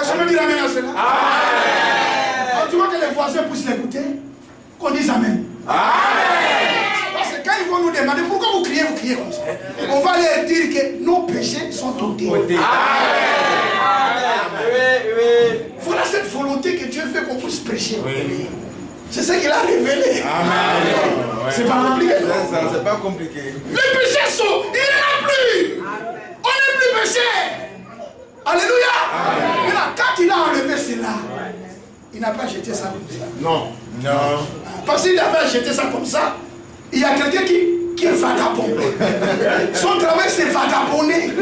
Est-ce qu'on peut dire amen à cela? Alors, tu vois que les voisins puissent l'écouter, qu'on dise amen. Parce que quand ils vont nous demander pourquoi vous criez comme ça, on va leur dire que nos péchés sont ôtés. Voilà cette volonté que Dieu veut qu'on puisse prêcher. C'est ce qu'il a révélé. C'est pas compliqué. C'est pas compliqué. Les péchés sont, il n'y en a plus. On n'est plus péché. Alléluia. Mais là, quand il a enlevé cela, il n'a pas jeté ça comme ça. Non. Non. Parce qu'il avait jeté ça comme ça, il y a quelqu'un qui est vagabond. Son travail c'est vagabonder.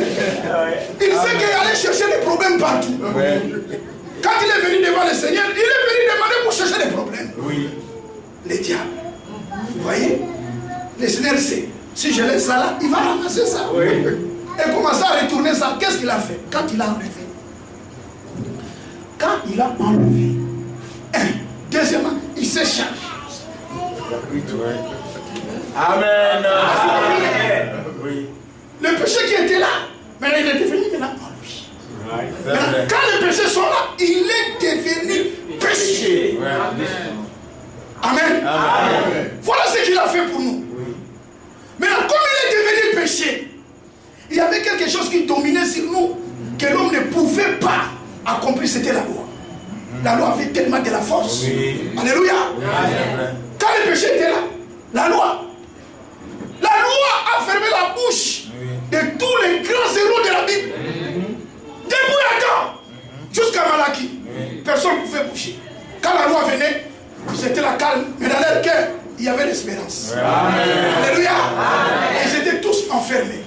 Il sait qu'il allait chercher des problèmes partout. Quand il est venu devant le Seigneur, il est venu demander pour chercher des problèmes. Oui. Les diables. Vous voyez? Le Seigneur sait. Si je laisse ça là, il va ramasser ça. Oui. Et commencer à retourner ça. Qu'est-ce qu'il a fait? Quand il a enlevé. Quand il a enlevé. Deuxièmement, il s'est chargé. Amen. Oui. Le péché qui était là, maintenant il est devenu maintenant en lui. Maintenant, quand les péchés sont là, il est devenu péché. Amen. Voilà ce qu'il a fait pour nous. Maintenant, comme il est devenu péché, il y avait quelque chose qui dominait sur nous, que l'homme ne pouvait pas accomplir, c'était la loi. La loi avait tellement de la force. Alléluia. Quand le péché était là, La loi. La loi a fermé la bouche de tous les grands héros de la Bible. Depuis Adam jusqu'à Malachie, personne ne pouvait bouger. Quand la loi venait, c'était la calme, mais dans leur cœur, il y avait l'espérance. Alléluia. Et ils étaient tous enfermés.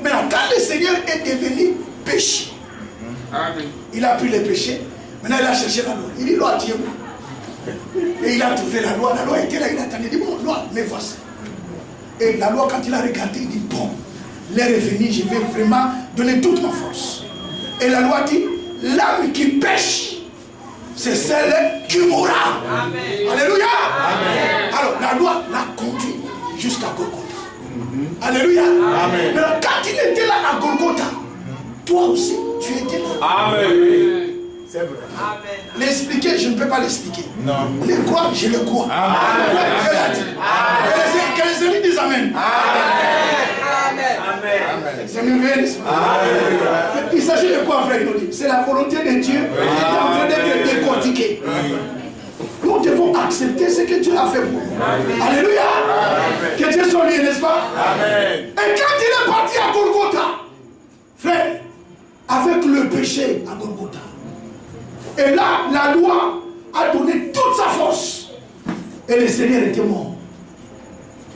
Maintenant, quand le Seigneur est devenu péché, il a pris le péché, maintenant il a cherché la loi. Il dit, loi, Dieu. Et il a trouvé la loi était là, il attendait, il dit, bon, loi, mais voici. Et la loi, quand il a regardé, il dit, bon, l'heure est venue, je vais vraiment donner toute ma force. Et la loi dit, l'âme qui pêche, c'est celle qui mourra. Amen. Alléluia. Amen. Alors la loi l'a conduit jusqu'à Golgotha. Alléluia. Amen. Mais quand il était là à Golgotha, toi aussi, tu étais là. Amen. C'est vrai. Amen. L'expliquer, je ne peux pas l'expliquer. Non. Le croire, je le crois. Amen. Je l'ai dit. Que les amis disent Amen. Amen. Amen. C'est merveilleux. Il s'agit de quoi, frère? C'est la volonté de Dieu qui est en train d'être décortiquée. Nous devons accepter ce que Dieu a fait pour nous. Alléluia. Amen. Que Dieu soit lié, n'est-ce pas? Amen. Et quand il est parti à Golgotha, frère, avec le péché à Golgotha, et là, la loi a donné toute sa force. Et le Seigneur était mort.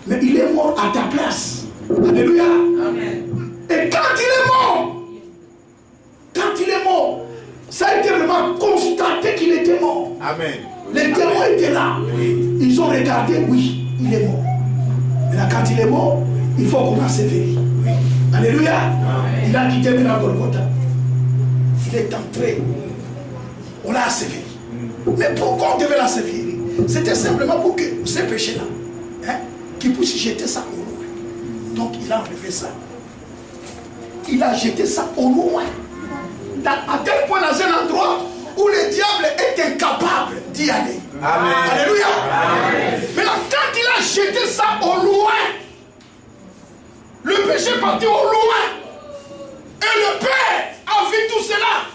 Mais il est mort à ta place. Alléluia. Amen. Et quand il est mort, ça a été vraiment constaté qu'il était mort. Amen. Les témoins étaient là. Oui. Ils ont regardé, oui, il est mort. Mais là, quand il est mort, il faut qu'on s'éveille. Oui. Alléluia. Amen. Il a quitté maintenant Golgotha. Il est entré. On l'a assévé. Mais pourquoi on devait l'assévérer? C'était simplement pour que ces péchés-là, qu'il puisse jeter ça au loin. Donc il a enlevé ça. Il a jeté ça au loin. À tel point dans un endroit où le diable est incapable d'y aller. Amen. Alléluia. Amen. Maintenant, quand il a jeté ça au loin, le péché est parti au loin. Et le Père a vu tout cela.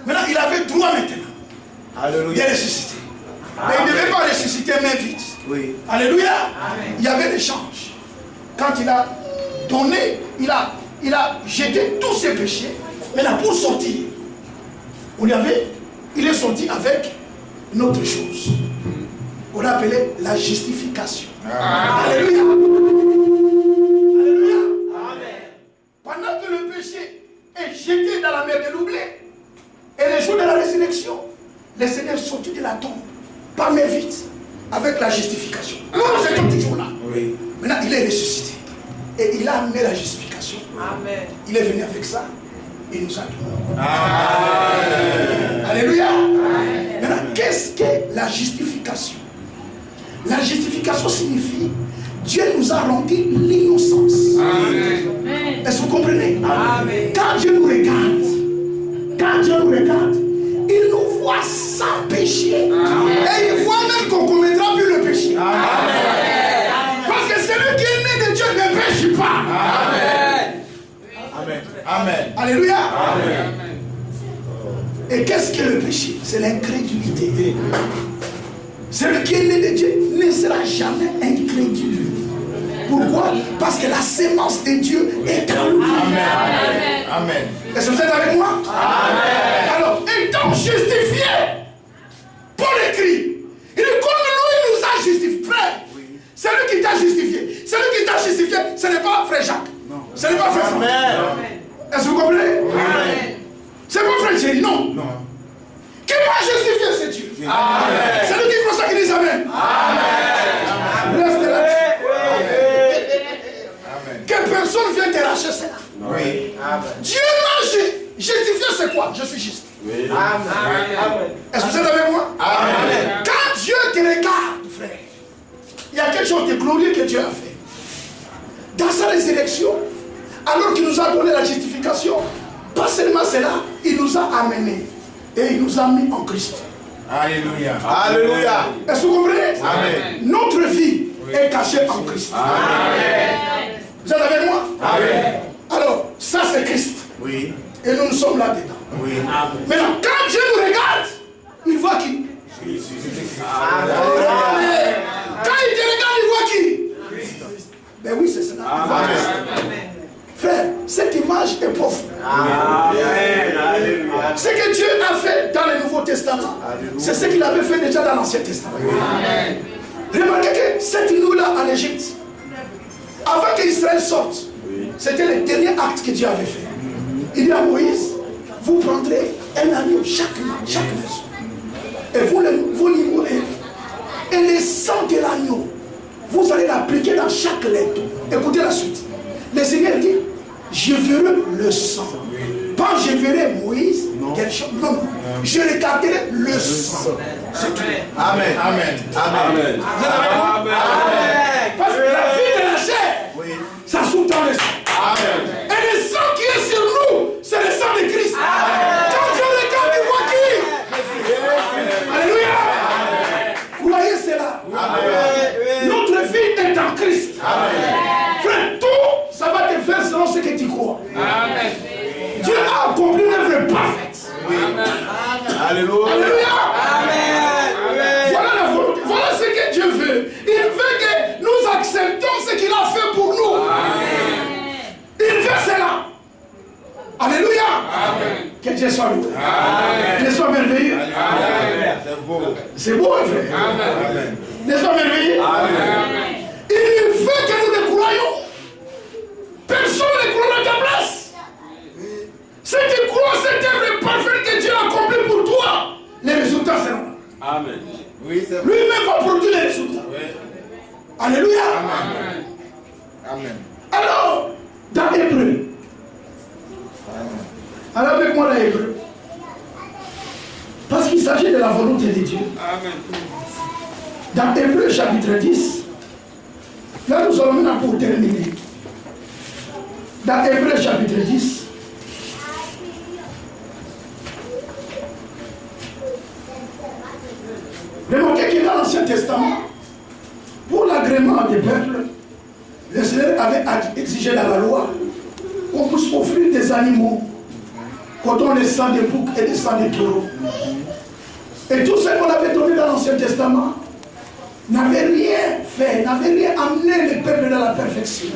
Maintenant, il avait droit maintenant. Alléluia. Il est ressuscité. Mais il ne devait pas ressusciter mais vite. Oui. Alléluia. Amen. Il y avait l'échange. Quand il a donné, il a jeté tous ses péchés. Maintenant, pour sortir, il est sorti avec une autre chose. On appelait la justification. Amen. Alléluia. Alléluia. Amen. Pendant que le péché est jeté dans la mer de l'oubli, et le jour de la résurrection, le Seigneur sortit de la tombe, par mes vite, avec la justification. Nous étions toujours là. Oui. Maintenant, il est ressuscité. Et il a amené la justification. Amen. Il est venu avec ça. Et nous a donné. Amen. Alléluia. Amen. Maintenant, qu'est-ce que la justification? La justification signifie Dieu nous a rendu l'innocence. Amen. Est-ce que vous comprenez? Amen. Quand Dieu nous regarde, il nous voit sans péché. Amen. Et il voit même qu'on ne commettra plus le péché. Amen. Parce que celui qui est né de Dieu ne pêche pas. Amen. Amen. Amen. Alléluia. Amen. Et qu'est-ce que le péché? C'est l'incrédulité. Celui qui est né de Dieu ne sera jamais incrédule. Pourquoi? Parce que la sémence de Dieu est en lui. Amen. Amen. Est-ce que vous êtes avec moi? Amen. Alors, étant justifié, Paul écrit, il dit comme lui nous a justifié. Frère, oui. C'est lui qui t'a justifié. Celui qui t'a justifié, ce n'est pas frère Jacques. Non. Ce n'est pas frère Franck. Est-ce que vous comprenez? Amen. C'est pas frère Thierry, non. Non. Qui m'a justifié, c'est Dieu. Amen. C'est lui qui croit ça qui dit Amen. Amen. Reste là. Que personne vienne t'arracher cela. Oui. Amen. Dieu m'a justifié, c'est quoi? Je suis juste. Oui. Amen. Est-ce que vous êtes avec moi? Amen. Quand Dieu te regarde, frère, il y a quelque chose de glorieux que Dieu a fait. Dans sa résurrection, alors qu'il nous a donné la justification, pas seulement cela, il nous a amenés et il nous a mis en Christ. Alléluia. Alléluia. Est-ce que vous comprenez? Amen. Notre vie est cachée en Christ. Amen. Vous êtes avec moi? Amen. Alors, ça c'est Christ. Oui. Et nous sommes là-dedans. Oui. Amen. Maintenant, quand Dieu nous regarde, il voit qui? Amen. Quand il te regarde, il voit large et profond. Ce que Dieu a fait dans le Nouveau Testament, c'est ce qu'il avait fait déjà dans l'Ancien Testament. Remarquez que cette nuit-là en Égypte, avant qu'Israël sorte, c'était le dernier acte que Dieu avait fait. Il dit à Moïse, vous prendrez un agneau chaque maison. Et vous l'immolerez. Et le sang de l'agneau, vous allez l'appliquer dans chaque lettre. Écoutez la suite. Le Seigneur dit, je verrai le sang. Pas je verrai Moïse, quelque chose. Non. Je regarderai le sang. Amen. Amen. Amen. Parce que la vie de la chair, ça souffre dans le sang. Amen. Et le sang qui est sur nous, c'est le sang de Christ. Quand je regarde, il voit qui? Alléluia. Croyez cela. Notre vie est en Christ. Frère, tout ça va te faire selon ce que tu crois. Dieu a accompli une œuvre parfaite. Alléluia. Alléluia. Voilà la volonté. Voilà ce que Dieu veut. Il veut que nous acceptons ce qu'il a fait pour nous. Il veut cela. Alléluia. Que Dieu soit loué. Dieu soit merveilleux. C'est beau. C'est beau, frère. Dieu soit merveilleux. Il veut que nous le croyons. Personne ne croit à ta place. Si tu crois cette œuvre parfaite que Dieu a accomplie pour toi, les résultats seront là. Amen. Oui, c'est vrai. Lui-même va produire les résultats. Alléluia. Amen. Alors, dans Hébreu. Alors avec moi dans Hébreu. Parce qu'il s'agit de la volonté de Dieu. Dans Hébreu chapitre 10. Là nous allons maintenant pour terminer. Dans Hébreu chapitre 10. Remarquez que dans l'Ancien Testament, pour l'agrément des peuples, le Seigneur avait exigé dans la loi qu'on puisse offrir des animaux, coton le sang des boucs et le sang des taureaux. Et tout ce qu'on avait donné dans l'Ancien Testament n'avait rien fait, n'avait rien amené le peuple dans la perfection.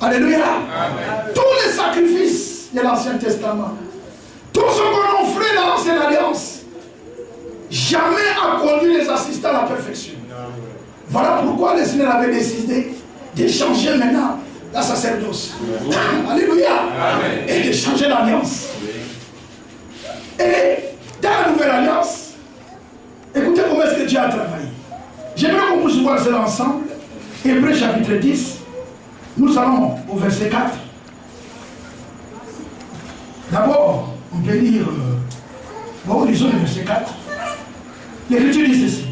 Alléluia. Amen. Tous les sacrifices de l'Ancien Testament, tout ce qu'on offrait dans l'Ancienne Alliance, jamais a conduit les assistants à la perfection. Voilà pourquoi le Seigneur avait décidé de changer maintenant la sacerdoce. Alléluia. Amen. Et de changer l'alliance. Et dans la nouvelle alliance, écoutez comment est-ce que Dieu a travaillé. J'aimerais qu'on puisse voir cela ensemble. Hébreu chapitre 10. Nous allons au verset 4. D'abord, on peut lire. Bon, lisons le verset 4. L'Écriture dit ceci.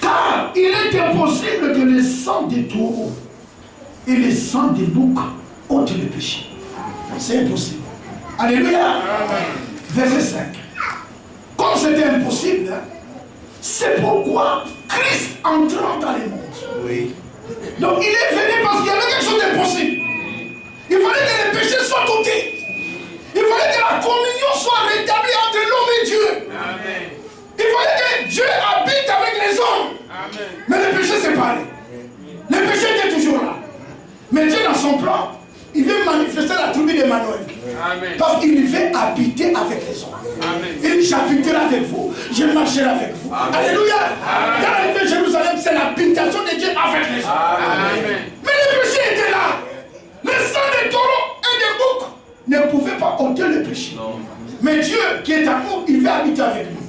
Car il est impossible que le sang des taureaux et le sang des boucs ôtent le péché. C'est impossible. Alléluia. Verset 5. Comme c'était impossible, c'est pourquoi Christ entrant dans le monde. Oui. Donc il est venu parce qu'il y avait quelque chose d'impossible. Il fallait que les péchés soient ôtés. Il fallait que la communion soit rétablie entre l'homme et Dieu. Amen. Il fallait que Dieu habite avec les hommes. Amen. Mais les péchés séparés. Les péchés étaient toujours là. Mais Dieu dans son plan, il veut manifester la tribu d'Emmanuel. Parce qu'il veut habiter avec les hommes. Amen. Il dit, j'habiterai avec vous, je marcherai avec vous. Amen. Alléluia. Dans la nouvelle Jérusalem, c'est l'habitation de Dieu avec les hommes. Amen. Mais les péchés étaient là. Le sang des taureaux et des boucs ne pouvait pas ôter le péché. Non. Mais Dieu, qui est amour, il veut habiter avec nous.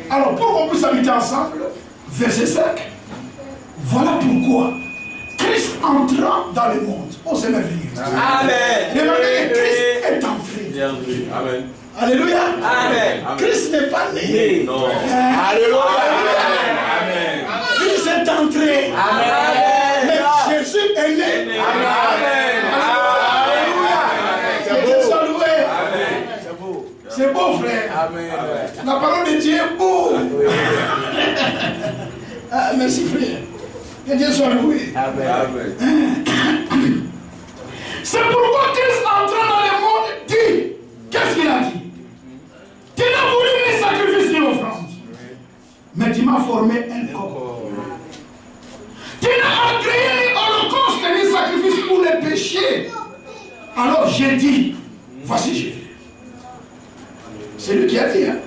Alors, pour qu'on puisse habiter ensemble, verset 5, voilà pourquoi Christ entrant dans le monde. Oh, c'est merveilleux. Amen. Remarquez que Christ est entré. Amen. Alléluia. Amen. Christ n'est pas né. Non. Alléluia. Amen. Christ est entré. Amen. Mais Jésus est né. Amen. Alléluia. Que Dieu soit loué. C'est beau. C'est beau, frère. Amen. La parole de Dieu est beau. Merci, frère. Que Dieu soit loué. Amen. C'est pourquoi Christ entrant dans le monde dit, qu'est-ce qu'il a dit? Tu n'as voulu ni sacrifice ni offrande, mais tu m'as formé un corps. Tu n'as agréé ni holocauste ni sacrifice pour les péchés. Alors j'ai dit, voici je viens. C'est lui qui a dit, hein?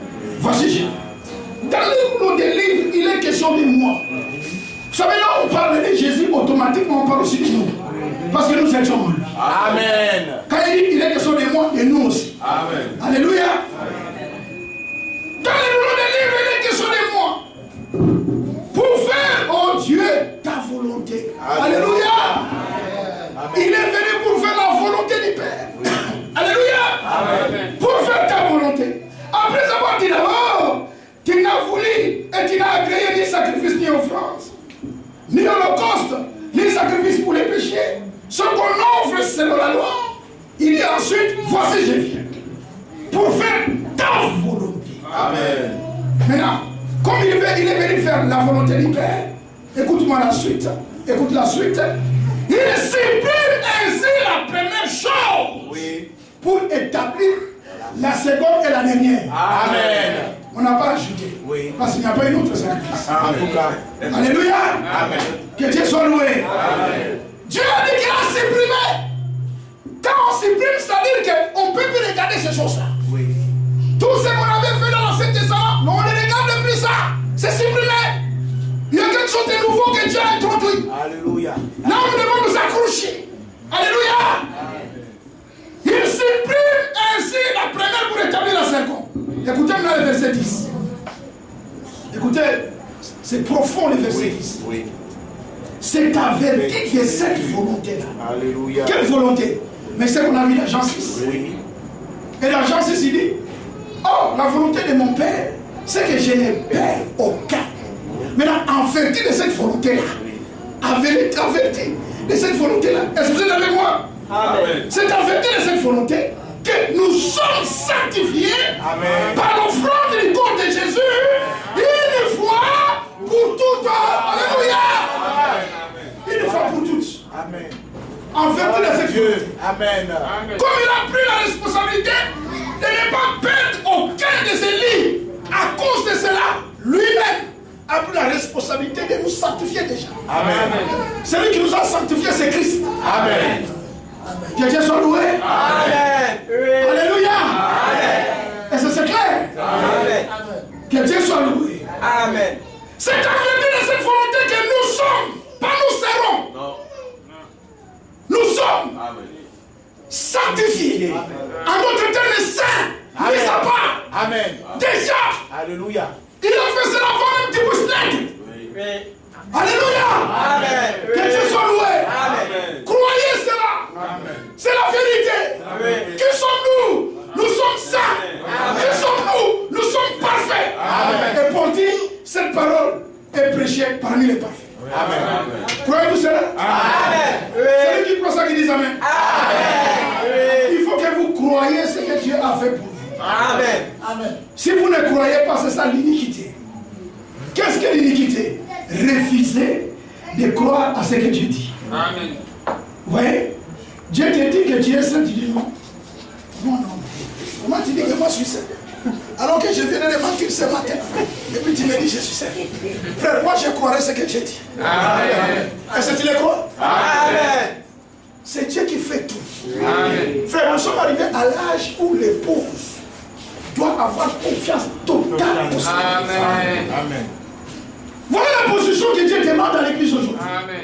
Voici je viens. Dans le boulot des livres, il est question de moi. Vous savez, là, on parle de Jésus, automatiquement, on parle aussi de nous. Parce que nous étions en lui. Amen. Quand il dit, il est question de moi, et nous aussi. Amen. Alléluia. Dans le boulot des livres, il est question de moi. Pour faire, oh Dieu, ta volonté. Alléluia. Amen. Il est venu pour faire la volonté du Père. Alléluia. Amen. Pour faire ta volonté. Après avoir dit d'abord, tu n'as voulu et tu n'as agréé ni sacrifice ni offrande, ni holocauste, ni sacrifice pour les péchés. Ce qu'on offre selon la loi. Il dit ensuite, voici je viens. Pour faire ta volonté. Amen. Maintenant, comme il est venu faire la volonté du Père, écoute-moi la suite. Écoute la suite. Il supprime ainsi la première chose. Oui. Pour établir la seconde et la dernière. Amen. On n'a pas ajouté. Oui. Parce qu'il n'y a pas une autre sacrifice. En tout cas. Alléluia. Amen. Que Dieu soit loué. Amen. Dieu a dit qu'il a supprimé. Quand on supprime, c'est-à-dire qu'on ne peut plus regarder ces choses-là. Oui. Tout ce qu'on avait fait dans l'Ancien Testament, on ne regarde plus ça. C'est supprimé. Il y a quelque chose de nouveau que Dieu a introduit. Alléluia. Là, nous devons nous accrocher. Alléluia. Il supprime ainsi la première pour établir la seconde. Écoutez-moi le verset 10. Écoutez, c'est profond le verset 10. Oui. C'est averti de cette volonté-là. Alléluia. Quelle volonté? Mais c'est qu'on a vu dans Jean 6. Oui. Et dans Jean 6, il dit, oh, la volonté de mon Père, c'est que je n'ai peur aucun. Maintenant, en vertu de cette volonté-là, averti de cette volonté-là, est-ce que vous êtes avec moi? Amen. C'est en vertu de cette volonté que nous sommes sanctifiés. Amen. Par l'offrande du corps de Jésus, une fois pour toutes. Alléluia. Une fois pour toutes. Amen. En vertu de cette volonté. Amen. Comme il a pris la responsabilité de ne pas perdre aucun de ses lits, à cause de cela, lui-même a pris la responsabilité de nous sanctifier déjà. Amen. Celui qui nous a sanctifiés, c'est Christ. Amen. Que Dieu soit loué. Amen. Alléluia. Amen. Et c'est clair. Amen. Que Dieu soit loué. Amen. C'est en vertu de cette volonté que nous sommes, pas nous serons. Non. Nous sommes Amen. sanctifiés. En notre terme, les saints, mis à part. Amen. Déjà, Alléluia. il a fait cela avant même du Boussnet. Oui. Alléluia. Amen. Que Dieu soit loué. Amen. Croyez cela. Amen. C'est la vérité. Amen. Qui sommes-nous? Nous sommes saints. Qui sommes-nous? Nous sommes parfaits. Amen. Et pour dire, cette parole est prêchée parmi les parfaits. Amen. Croyez-vous cela? Amen. Celui qui croit ça qui dit Amen. Amen. Il faut que vous croyez ce que Dieu a fait pour vous. Amen. Amen. Si vous ne croyez pas, c'est ça l'iniquité. Qu'est-ce que l'iniquité? Refuser de croire à ce que Dieu dit. Amen. Vous voyez? Dieu te dit que tu es saint, tu dis non. Non, non. Comment tu dis que moi je suis saint? Alors que je viens de le mentir ce matin. Et puis tu me dis je suis saint. Frère, moi je croirais ce que Dieu dit. Amen. Est-ce que tu le crois? Amen. C'est Dieu qui fait tout. Amen. Frère, nous sommes arrivés à l'âge où l'épouse doit avoir confiance totale. Amen. Amen. Voilà la position que Dieu demande à l'église aujourd'hui. Amen.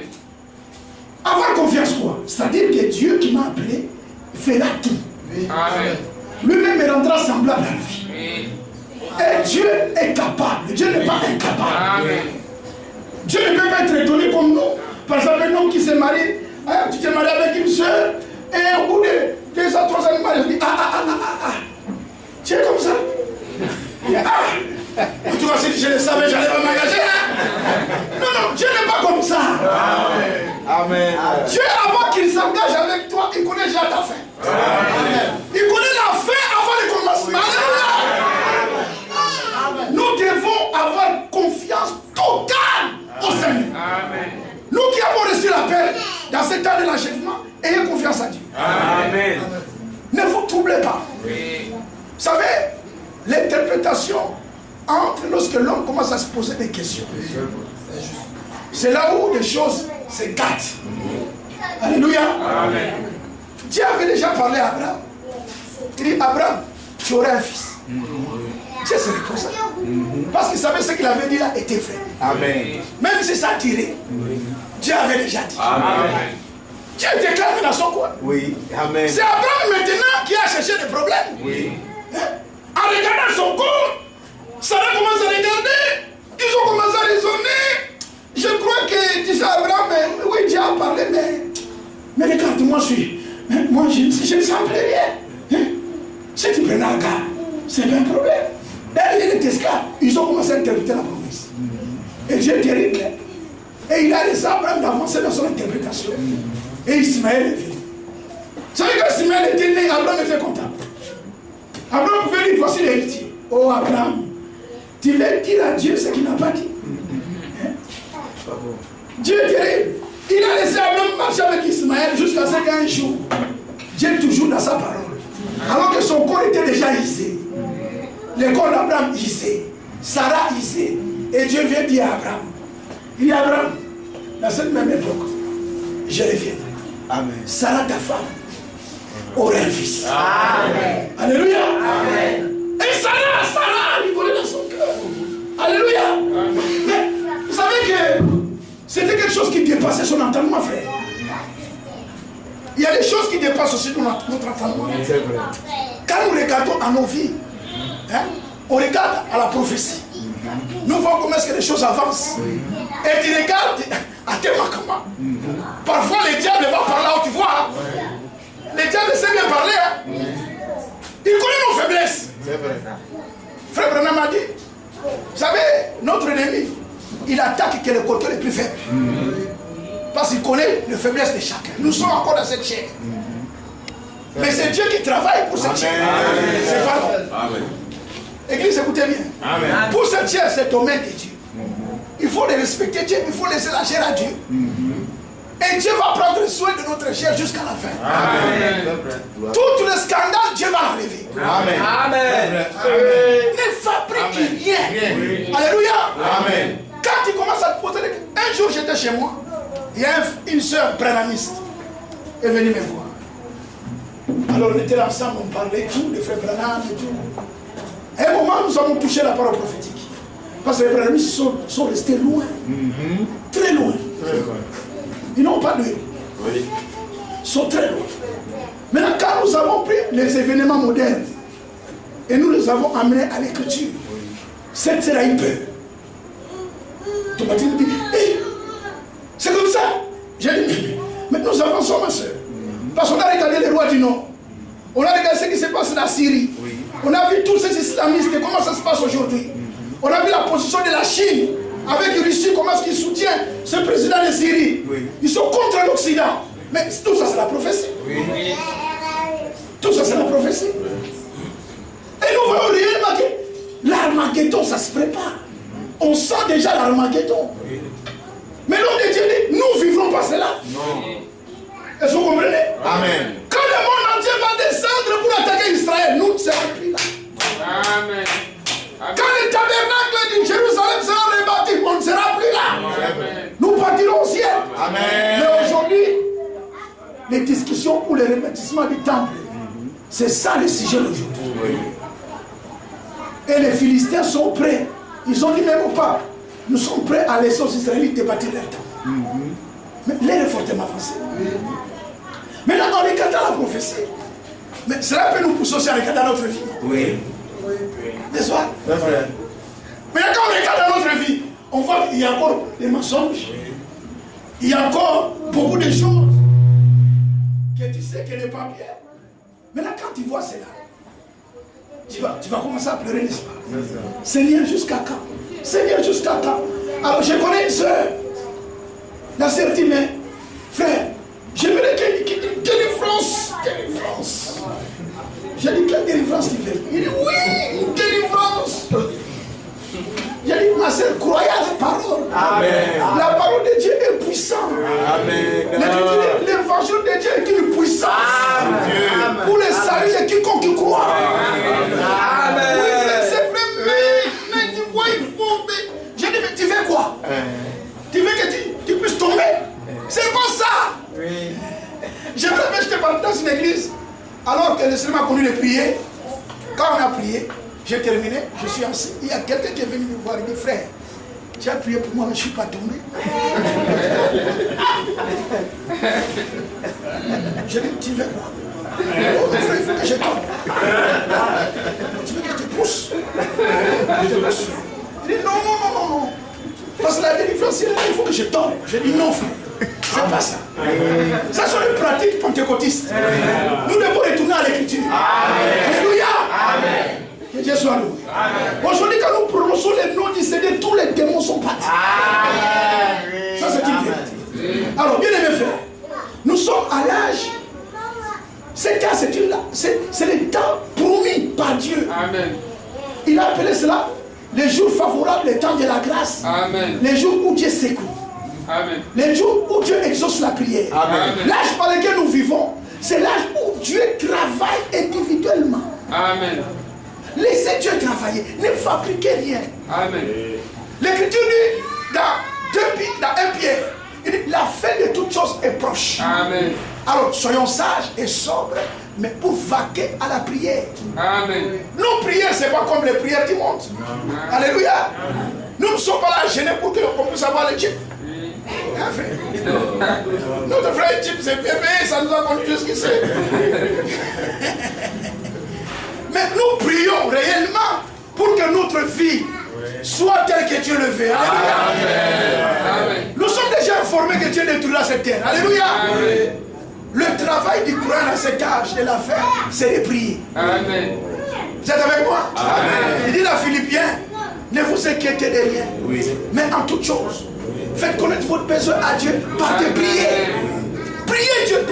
Avoir confiance quoi? C'est-à-dire que Dieu qui m'a appelé fera tout. Amen. Lui-même me rendra semblable à lui. Oui. Et Dieu est capable. Dieu n'est pas incapable. Amen. Dieu ne peut pas être étonné comme nous. Par exemple, un homme qui s'est marié, hein, tu t'es marié avec une soeur, et au bout de 2 à 3 ans de mariage, il dit tu es comme ça. Tu vois, si je le savais, j'allais pas m'engager. Hein? Non, Dieu n'est pas comme ça. Amen. Dieu, avant qu'il s'engage avec toi, il connaît déjà ta fin. Amen. Il connaît la fin avant le commencement. Alléluia. Nous devons avoir confiance totale au Seigneur. Amen. Nous qui avons reçu l'appel dans ce temps de l'achèvement, ayez confiance à Dieu. Amen. Ne vous troublez pas. Oui. Vous savez, l'interprétation entre lorsque l'homme commence à se poser des questions. C'est là où les choses se gâtent. Alléluia. Amen. Dieu avait déjà parlé à Abraham. Il dit, Abraham, tu auras un fils. Dieu se reposa. Parce qu'il savait ce qu'il avait dit là était vrai. Amen. Même si ça tirait, Dieu avait déjà dit. Amen. Dieu était calme dans son coin. Oui. Amen. C'est Abraham maintenant qui a cherché des problèmes. Oui. Hein? En regardant son corps, Sarah commence à regarder. Ils ont commencé à raisonner. Je crois que tu sais Abraham, oui Dieu a parlé, mais regarde, moi je ne sens plus rien. Hein? Si tu prenais un gars, c'est pas un problème. Derrière les esclaves, ils ont commencé à interpréter la promesse. Et Dieu est terrible. Et il a laissé Abraham d'avancer dans son interprétation. Et Ismaël est venu. Vous savez, quand Ismaël était né, Abraham était content. Abraham pouvait dire, voici l'héritier. Oh Abraham, tu veux dire à Dieu ce qu'il n'a pas dit. Hein? Dieu est terrible. Il a laissé Abraham marcher avec Ismaël jusqu'à ce qu'un jour, Dieu est toujours dans sa parole. Alors que son corps était déjà hissé. Le corps d'Abraham hissé. Sarah hissé. Et Dieu vient dire à Abraham. Il dit à Abraham, dans cette même époque, je reviendrai. Amen. Sarah, ta femme, aura un fils. Amen. Alléluia. Amen. Et Sarah rigolait dans son cœur. Alléluia. Amen. Mais vous savez que c'était quelque chose qui dépassait son entendement, frère. Il y a des choses qui dépassent aussi notre entendement. C'est vrai. Quand nous regardons à nos vies, hein, on regarde à la prophétie. Nous voyons comment est-ce que les choses avancent. Et tu regardes à tes manquements. Parfois, le diable va par là où tu vois. Le diable sait bien parler. Hein. Il connaît nos faiblesses. C'est vrai. Frère Branham a dit, vous savez, notre ennemi, il attaque que le côté le plus faible. Parce qu'il connaît les faiblesses de chacun. Nous sommes encore dans cette chair. Mais c'est Dieu qui travaille pour cette chair. C'est pas nous. Amen. Église, écoutez bien. Amen. Pour cette chair, c'est le domaine de Dieu. Il faut respecter Dieu, il faut laisser la chair à Dieu. Et Dieu va prendre soin de notre chair jusqu'à la fin. Amen. Tout le scandale, Dieu va l'enlever. Amen. Amen. Ne fabrique rien. Alléluia. Amen. Quand tu commences à te poser des questions. Un jour, j'étais chez moi. Il y a une soeur branhamiste est venue me voir. Alors on était là ensemble, on parlait tout, les frères Branham et tout. À un moment, nous avons touché la parole prophétique. Parce que les branhamistes sont restés loin. Très loin. Ils n'ont pas de héros. Oui. Ils sont très loin. Maintenant, quand nous avons pris les événements modernes et nous les avons amenés à l'écriture, cette sœur a eu peur. Tomatique me dit, hey, c'est comme ça. J'ai dit, mais nous avançons, ma soeur. Parce qu'on a regardé les rois du Nord. On a regardé ce qui se passe dans la Syrie. Oui. On a vu tous ces islamistes, comment ça se passe aujourd'hui. On a vu la position de la Chine avec la Russie, comment est-ce qu'ils soutiennent ce président de Syrie. Oui. Ils sont contre l'Occident. Mais tout ça, c'est la prophétie. Oui. Tout ça, c'est la prophétie. Et nous voyons réellement que l'Armageddon, ça se prépare. On sent déjà l'Armageddon. Oui. Mais l'homme de Dieu dit, nous ne vivrons pas cela. Non. Est-ce que vous comprenez? Amen. Quand le monde entier va descendre pour attaquer Israël, nous ne serons plus là. Amen. Quand le tabernacle de Jérusalem sera rebâti, on ne sera plus là. Amen. Nous partirons au ciel. Amen. Mais aujourd'hui, les discussions pour le rebâtissement du temple, c'est ça le sujet d'aujourd'hui. Oui. Et les Philistins sont prêts. Ils ont dit même au pape, nous sommes prêts à laisser aux Israélites de bâtir leur temple. Mais l'air est fortement avancé. Maintenant, en regardant la prophétie, mais cela peut nous pousser aussi à regarder notre vie. Oui. N'est-ce pas? C'est vrai. Maintenant, quand on regarde notre vie, on voit qu'il y a encore des mensonges. Il y a encore beaucoup de choses que tu sais qu'elle n'est pas bien. Maintenant, quand tu vois cela, tu vas commencer à pleurer, n'est-ce pas? Seigneur, jusqu'à quand? Seigneur, jusqu'à quand? Alors, je connais une soeur. La sœur dit, mais frère, j'aimerais délivrance. Délivrance. J'ai dit, quelle délivrance tu veux? Il dit, oui, une délivrance. J'ai dit, ma sœur, croyez à la parole. Amen. La parole de Dieu est puissante. Amen. L'évangile de Dieu est une puissance. Amen. Pour le salut de quiconque qui croit. Amen. Oui, frère, c'est vrai, mais tu vois, il faut. J'ai dit, mais tu fais quoi? Tu veux que tu puisses tomber? C'est pas ça. J'aimerais bien j'étais parti dans une église, alors que le Seigneur m'a connu de prier. Quand on a prié, j'ai terminé, je suis assis. Il y a quelqu'un qui est venu me voir, il dit, frère, tu as prié pour moi, mais je ne suis pas tombé. J'ai dit, tu veux quoi? Oh, frère, il faut que je tombe. Tu veux que je te pousse? Il dit, non. Parce que la délivrance, il faut que je tombe. J'ai dit, non, frère. C'est pas ça. Ça sont les pratiques pentecôtistes. Nous devons retourner à l'écriture. Alléluia. Que Dieu soit loué. Aujourd'hui, quand nous prononçons les noms du Seigneur, tous les démons sont partis. Ça, c'est une vérité. Alors, bien aimés frères, nous sommes à l'âge. C'est le temps promis par Dieu. Amen. Il a appelé cela les jours favorables, les temps de la grâce. Amen. Les jours où Dieu secoue. Amen. Les jours où Dieu exauce la prière. L'âge par lequel nous vivons, c'est l'âge où Dieu travaille individuellement. Amen. Laissez Dieu travailler. Ne fabriquez rien. Amen. L'Écriture dit dans 1 Pierre, il dit, la fin de toutes choses est proche. Amen. Alors soyons sages et sobres, mais pour vaquer à la prière. Amen. Nos prières, ce n'est pas comme les prières qui montent. Alléluia. Nous ne sommes pas là gênés pour qu'on puisse avoir les chips. Hein, frère? Notre frère Chip s'est payé, ça nous a conduit jusqu'ici. Mais nous prions réellement pour que notre vie soit telle que Dieu le veut. Alléluia. Nous sommes déjà informés que Dieu détruira cette terre. Alléluia. Le travail du croyant dans cet âge de la fin, c'est de prier. Amen. Vous êtes avec moi? Amen. Il dit à Philippiens, ne vous inquiétez de rien, mais en toute chose, faites connaître votre besoin à Dieu par des prières. Priez Dieu.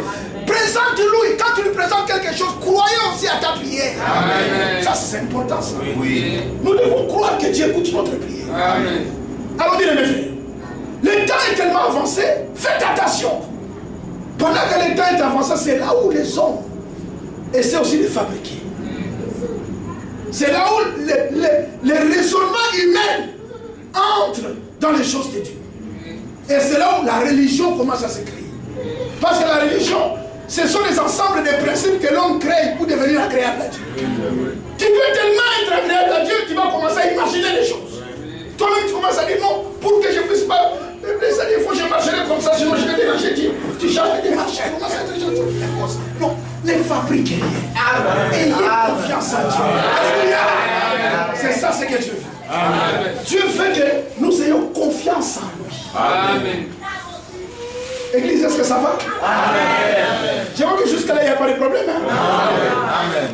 Présente-lui. Quand tu lui présentes quelque chose, croyez aussi à ta prière. Amen. Ça, c'est important. Ça. Oui. Nous devons croire que Dieu écoute notre prière. Amen. Alors, bien mes frères, le temps est tellement avancé, faites attention. Pendant que le temps est avancé, c'est là où les hommes essaient aussi de fabriquer. C'est là où les raisonnements humains entrent dans les choses de Dieu. Et c'est là où la religion commence à se créer. Parce que la religion, ce sont les ensembles de principes que l'homme crée pour devenir agréable à Dieu. Tu veux tellement être agréable à Dieu, tu vas commencer à imaginer les choses. Toi-même, tu commences à dire non, pour que je ne puisse pas. Il faut que je marcherai comme ça, sinon je vais déranger Dieu. Tu cherches de marcher, comment ça être gentil? Non, ne fabriquez rien. Ayez confiance en Dieu. Alléluia. C'est ça ce que Dieu veut. Amen. Dieu veut que nous ayons confiance en lui. Amen. Église, est-ce que ça va? Amen. Je vois que jusqu'à là, il n'y a pas de problème. Hein? Amen.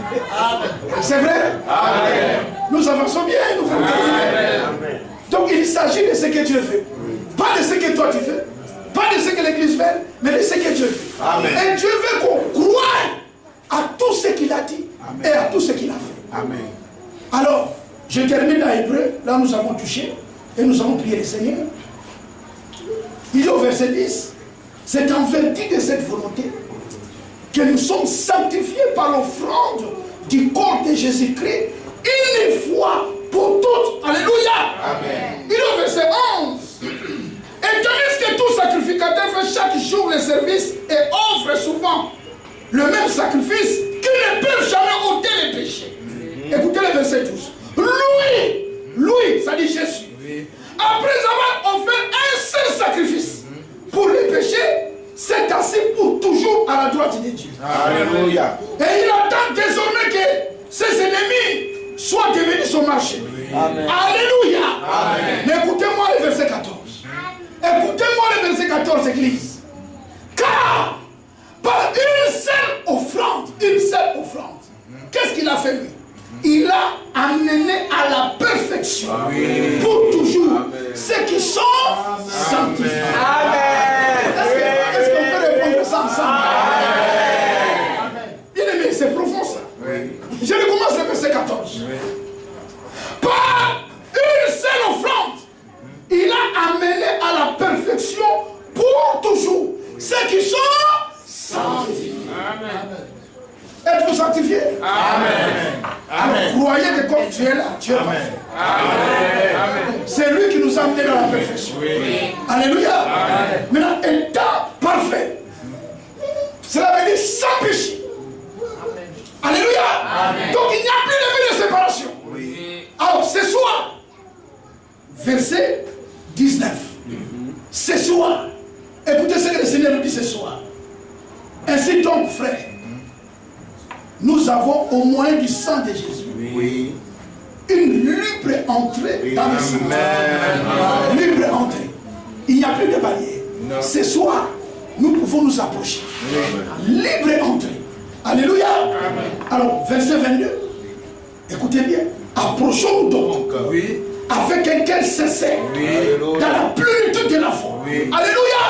C'est vrai? Amen. Nous avançons bien, nous faisons bien. Donc il s'agit de ce que Dieu veut. Pas de ce que toi tu veux. Pas de ce que l'Église veut, mais de ce que Dieu veut. Amen. Et Dieu veut qu'on croie à tout ce qu'il a dit. Amen. Et à tout ce qu'il a fait. Amen. Alors, je termine dans Hébreu. Là, nous avons touché et nous avons prié le Seigneur. Il dit au verset 10, c'est en vertu de cette volonté que nous sommes sanctifiés par l'offrande du corps de Jésus-Christ une fois pour toutes. Alléluia. Amen. Il dit au verset 11, et tandis que tout sacrificateur fait chaque jour le service et offre souvent le même sacrifice, qu'ils ne peuvent jamais ôter les péchés. Écoutez le verset 12. Lui, ça dit Jésus, après avoir offert un seul sacrifice pour les péchés, s'est assis pour toujours à la droite de Dieu. Alléluia. Et il attend désormais que ses ennemis soient devenus son marché. Amen. Alléluia. Amen. Écoutez-moi le verset 14. Écoutez-moi le verset 14, Église. Car par une seule offrande, qu'est-ce qu'il a fait lui? Il a amené à la perfection. Amen. Pour toujours. Amen. Ceux qui sont sanctifiés. Est-ce qu'on peut répondre ça ensemble? Bien aimé, c'est profond ça. Oui. Je recommence le verset 14. Oui. Par une seule offrande, il a amené à la perfection pour toujours ceux qui sont sanctifiés. Amen. Êtes-vous sanctifiés? Amen. Alors croyez que comme tu es là, tu es parfait. Amen. C'est lui qui nous a amenés dans la perfection. Oui. Alléluia. Amen. Maintenant, étant parfait, cela veut verset 19. Ce soir, écoutez ce que le Seigneur nous dit ce soir. Ainsi donc, frère, nous avons au moyen du sang de Jésus une libre entrée dans le sang. Libre entrée. Il n'y a plus de barrière. Ce soir, nous pouvons nous approcher. Libre entrée. Alléluia. Alors, verset 22. Écoutez bien. Approchons-nous donc. Avec un cœur sincère. Dans la plénitude de la foi. Alléluia.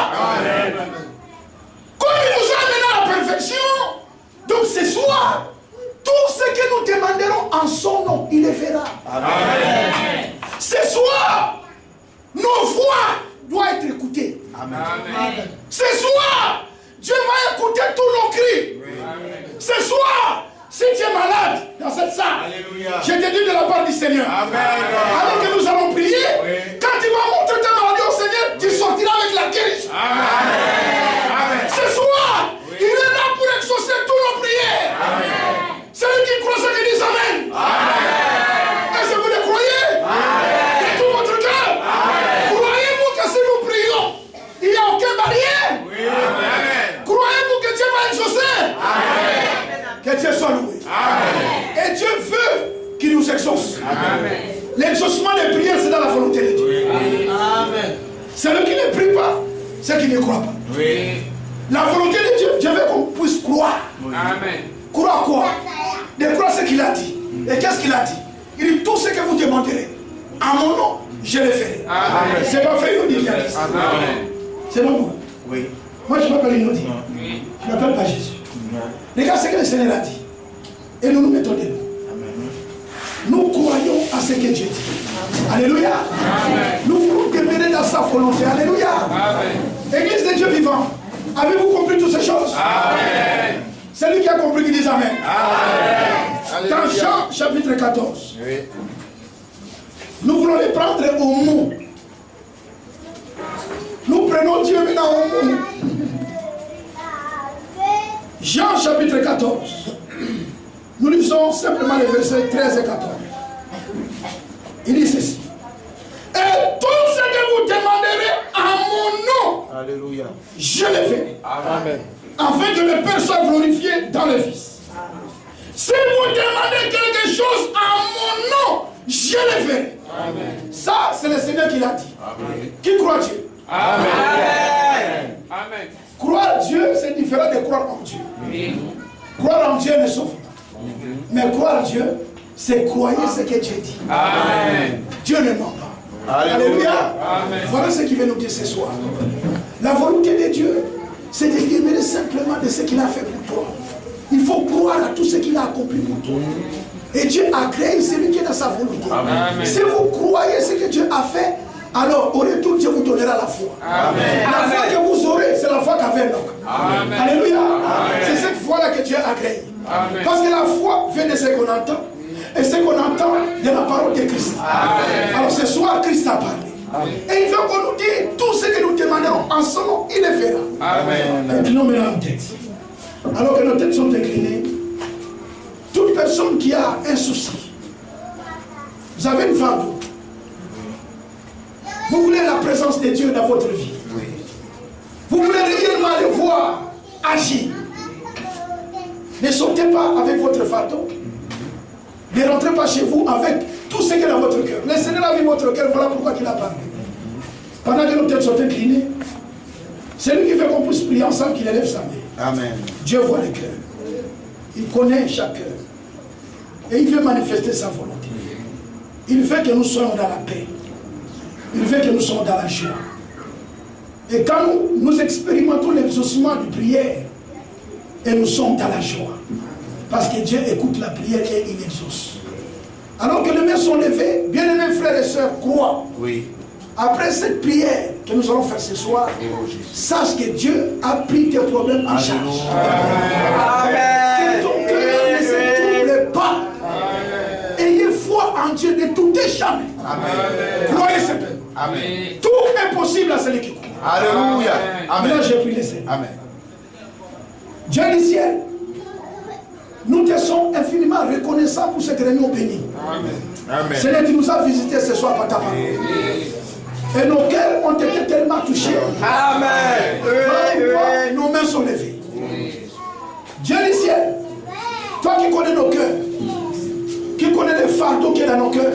Comme il nous a amené à la perfection, donc ce soir, tout ce que nous demanderons en son nom, il le fera. Amen. Ce soir, nos voix doivent être écoutées. Amen. Ce soir, Dieu va écouter tous nos cris. Amen. Ce soir, si tu es malade dans cette salle, alléluia, je te dis de la part du Seigneur. Amen. Alors que nous allons prier, quand tu vas montrer ta maladie au Seigneur, tu sortiras avec la guérison. Amen. Ce soir, il est là pour exaucer toutes nos prières. Amen. Celui qui croit ce qu'il dit, Amen. Amen. Est-ce que vous le croyez? Amen. De tout votre cœur. Croyez-vous que si nous prions, il n'y a aucune barrière? Amen. Croyez-vous que Dieu va exaucer? Amen. Que Dieu soit loué. Amen. Et Dieu veut qu'il nous exauce. L'exaucement des prières, c'est dans la volonté de Dieu. Amen. Celui qui ne prie pas, c'est qui ne croit pas. Oui. La volonté de Dieu, Dieu veut qu'on puisse croire. Amen. Croire quoi? De croire ce qu'il a dit. Et qu'est-ce qu'il a dit? Il dit tout ce que vous demanderez à mon nom, je le ferai. C'est pas fait, il dit. C'est pas moi. Oui. Moi, je m'appelle Inodi. Je ne m'appelle pas Jésus. Regarde ce que le Seigneur a dit. Et nous nous mettons debout. Nous croyons à ce que Dieu dit. Alléluia. Amen. Nous voulons demeurer dans sa volonté. Alléluia. Amen. Église de Dieu vivant. Avez-vous compris toutes ces choses? Amen. Celui qui a compris qui dit Amen. Amen. Dans Jean chapitre 14. Oui. Nous voulons les prendre au mot. Nous prenons Dieu maintenant au mot. Jean chapitre 14. Nous lisons simplement les versets 13 et 14. Il dit ceci. Et tout ce que vous demanderez à mon nom, alléluia, je le fais. Amen. Afin que le Père soit glorifié dans le Fils. Si vous demandez quelque chose à mon nom, je le ferai. Amen. Ça, c'est le Seigneur qui l'a dit. Amen. Qui croit Dieu? Amen. Amen. Amen. Croire Dieu, c'est différent de croire en Dieu. Oui. Croire en Dieu ne sauve pas. Mais croire Dieu, c'est croire ce que Dieu dit. Amen. Dieu ne ment pas. Alléluia. Amen. Voilà ce qu'il veut nous dire ce soir. La volonté de Dieu, c'est de demeurer simplement de ce qu'il a fait pour toi. Il faut croire à tout ce qu'il a accompli pour toi. Et Dieu a créé celui qui est dans sa volonté. Amen. Si vous croyez ce que Dieu a fait, alors au retour Dieu vous donnera la foi. Amen. La foi que vous aurez, c'est la foi qu'avait Enoch. Alléluia. C'est cette foi-là que Dieu a créée. Amen. Parce que la foi vient de ce qu'on entend. Et ce qu'on entend de la parole de Christ. Amen. Alors ce soir, Christ a parlé. Amen. Et il veut qu'on nous dise tout ce que nous demandons en son nom, il le fera. Amen. Inclinons maintenant nos têtes. Alors que nos têtes sont inclinées, toute personne qui a un souci, vous avez une fardeau. Vous voulez la présence de Dieu dans votre vie. Oui. Vous voulez réellement le voir agir. Ne sautez pas avec votre fardeau. Ne rentrez pas chez vous avec tout ce qui est dans votre cœur. Le Seigneur a vu votre cœur, voilà pourquoi il a parlé. Pendant que nos têtes sont inclinées, c'est lui qui fait qu'on puisse prier ensemble, qu'il élève sa main. Amen. Dieu voit le cœur. Il connaît chaque cœur. Et il veut manifester sa volonté. Il veut que nous soyons dans la paix. Il veut que nous soyons dans la joie. Et quand nous expérimentons l'exaucement de prière, et nous sommes dans la joie. Parce que Dieu écoute la prière et il exauce. Alors que les mains sont levées, bien-aimés frères et sœurs, croient. Oui. Après cette prière que nous allons faire ce soir, sache que Dieu a pris tes problèmes en charge. Que ton cœur ne se trouble pas. Ayez foi en Dieu, ne doutez jamais. Croyez simplement. Tout est possible à celui qui croit. Alléluia. Maintenant, j'ai prié le Seigneur. Amen. Dieu du ciel, nous te sommes infiniment reconnaissants pour cette réunion bénie. Amen. Amen. Seigneur, tu nous as visités ce soir par ta parole. Et nos cœurs ont été tellement touchés. Amen. Voilà pourquoi nos mains sont levées. Dieu du ciel, toi qui connais nos cœurs, qui connais les fardeaux qui est dans nos cœurs,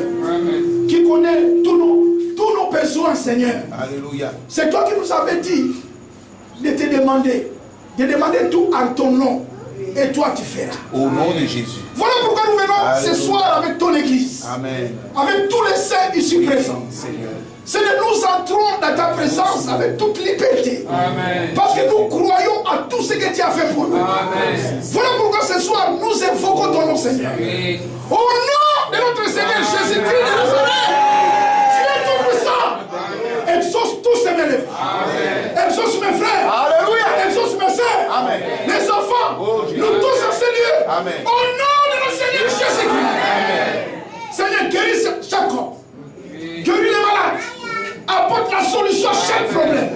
qui connais tous nos besoins, Seigneur. Alléluia. C'est toi qui nous avais dit de te demander, tout en ton nom. Et toi tu feras. Au nom de Jésus. Voilà pourquoi nous venons ce soir avec ton église. Amen. Avec tous les saints ici présents. Seigneur. Seigneur, nous entrons dans ta présence avec toute liberté. Amen. Parce que nous croyons à tout ce que tu as fait pour nous. Amen. Voilà pourquoi ce soir nous invoquons ton nom, Seigneur. Oui. Au nom de notre Seigneur Jésus-Christ de Nazareth. Tu es tout puissant. Exauce tous ces élèves. Exauce mes frères. Alléluia. Exauce mes sœurs. Amen. Les enfants. Oh, Dieu. Nous tous en ce lieu. Amen. Au nom de notre Seigneur Jésus-Christ. Seigneur, guéris chaque homme. Guéris les malades. Apporte la solution à chaque problème.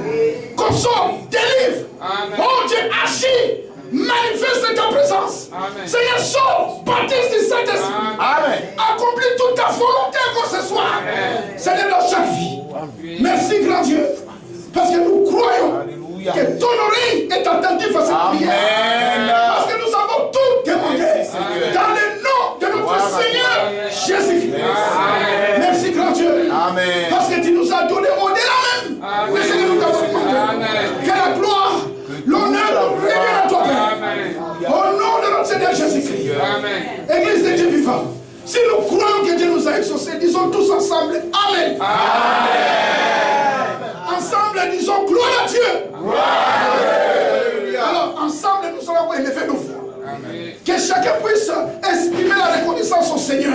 Console, délivre. Amen. Oh Dieu, agis. Manifeste ta présence. Amen. Seigneur, sauve. Baptise du Saint-Esprit. Amen. Accomplis toute ta volonté encore ce soir. Seigneur, dans chaque vie. Merci, grand Dieu. Parce que nous croyons Alléluia. que ton oreille est attentive à cette prière. Amen. Parce que nous avons tout demandé. Merci, Seigneur. Dans le nom de notre Gloire à Seigneur Jésus-Christ. Amen. Merci, grand Dieu. Amen. Parce que tu nous as donné au-delà même. Amen. Mais Seigneur, nous t'avons demandé. Amen. Que la gloire, l'honneur reviennent à toi, Père. Amen. Au nom de notre Seigneur Jésus-Christ. Amen. Église de Dieu vivant. Si nous croyons que Dieu nous a exaucés, disons tous ensemble Amen. Ensemble, disons gloire à Dieu. Alors, ensemble, nous allons élever nos voix. Que chacun puisse exprimer la reconnaissance au Seigneur.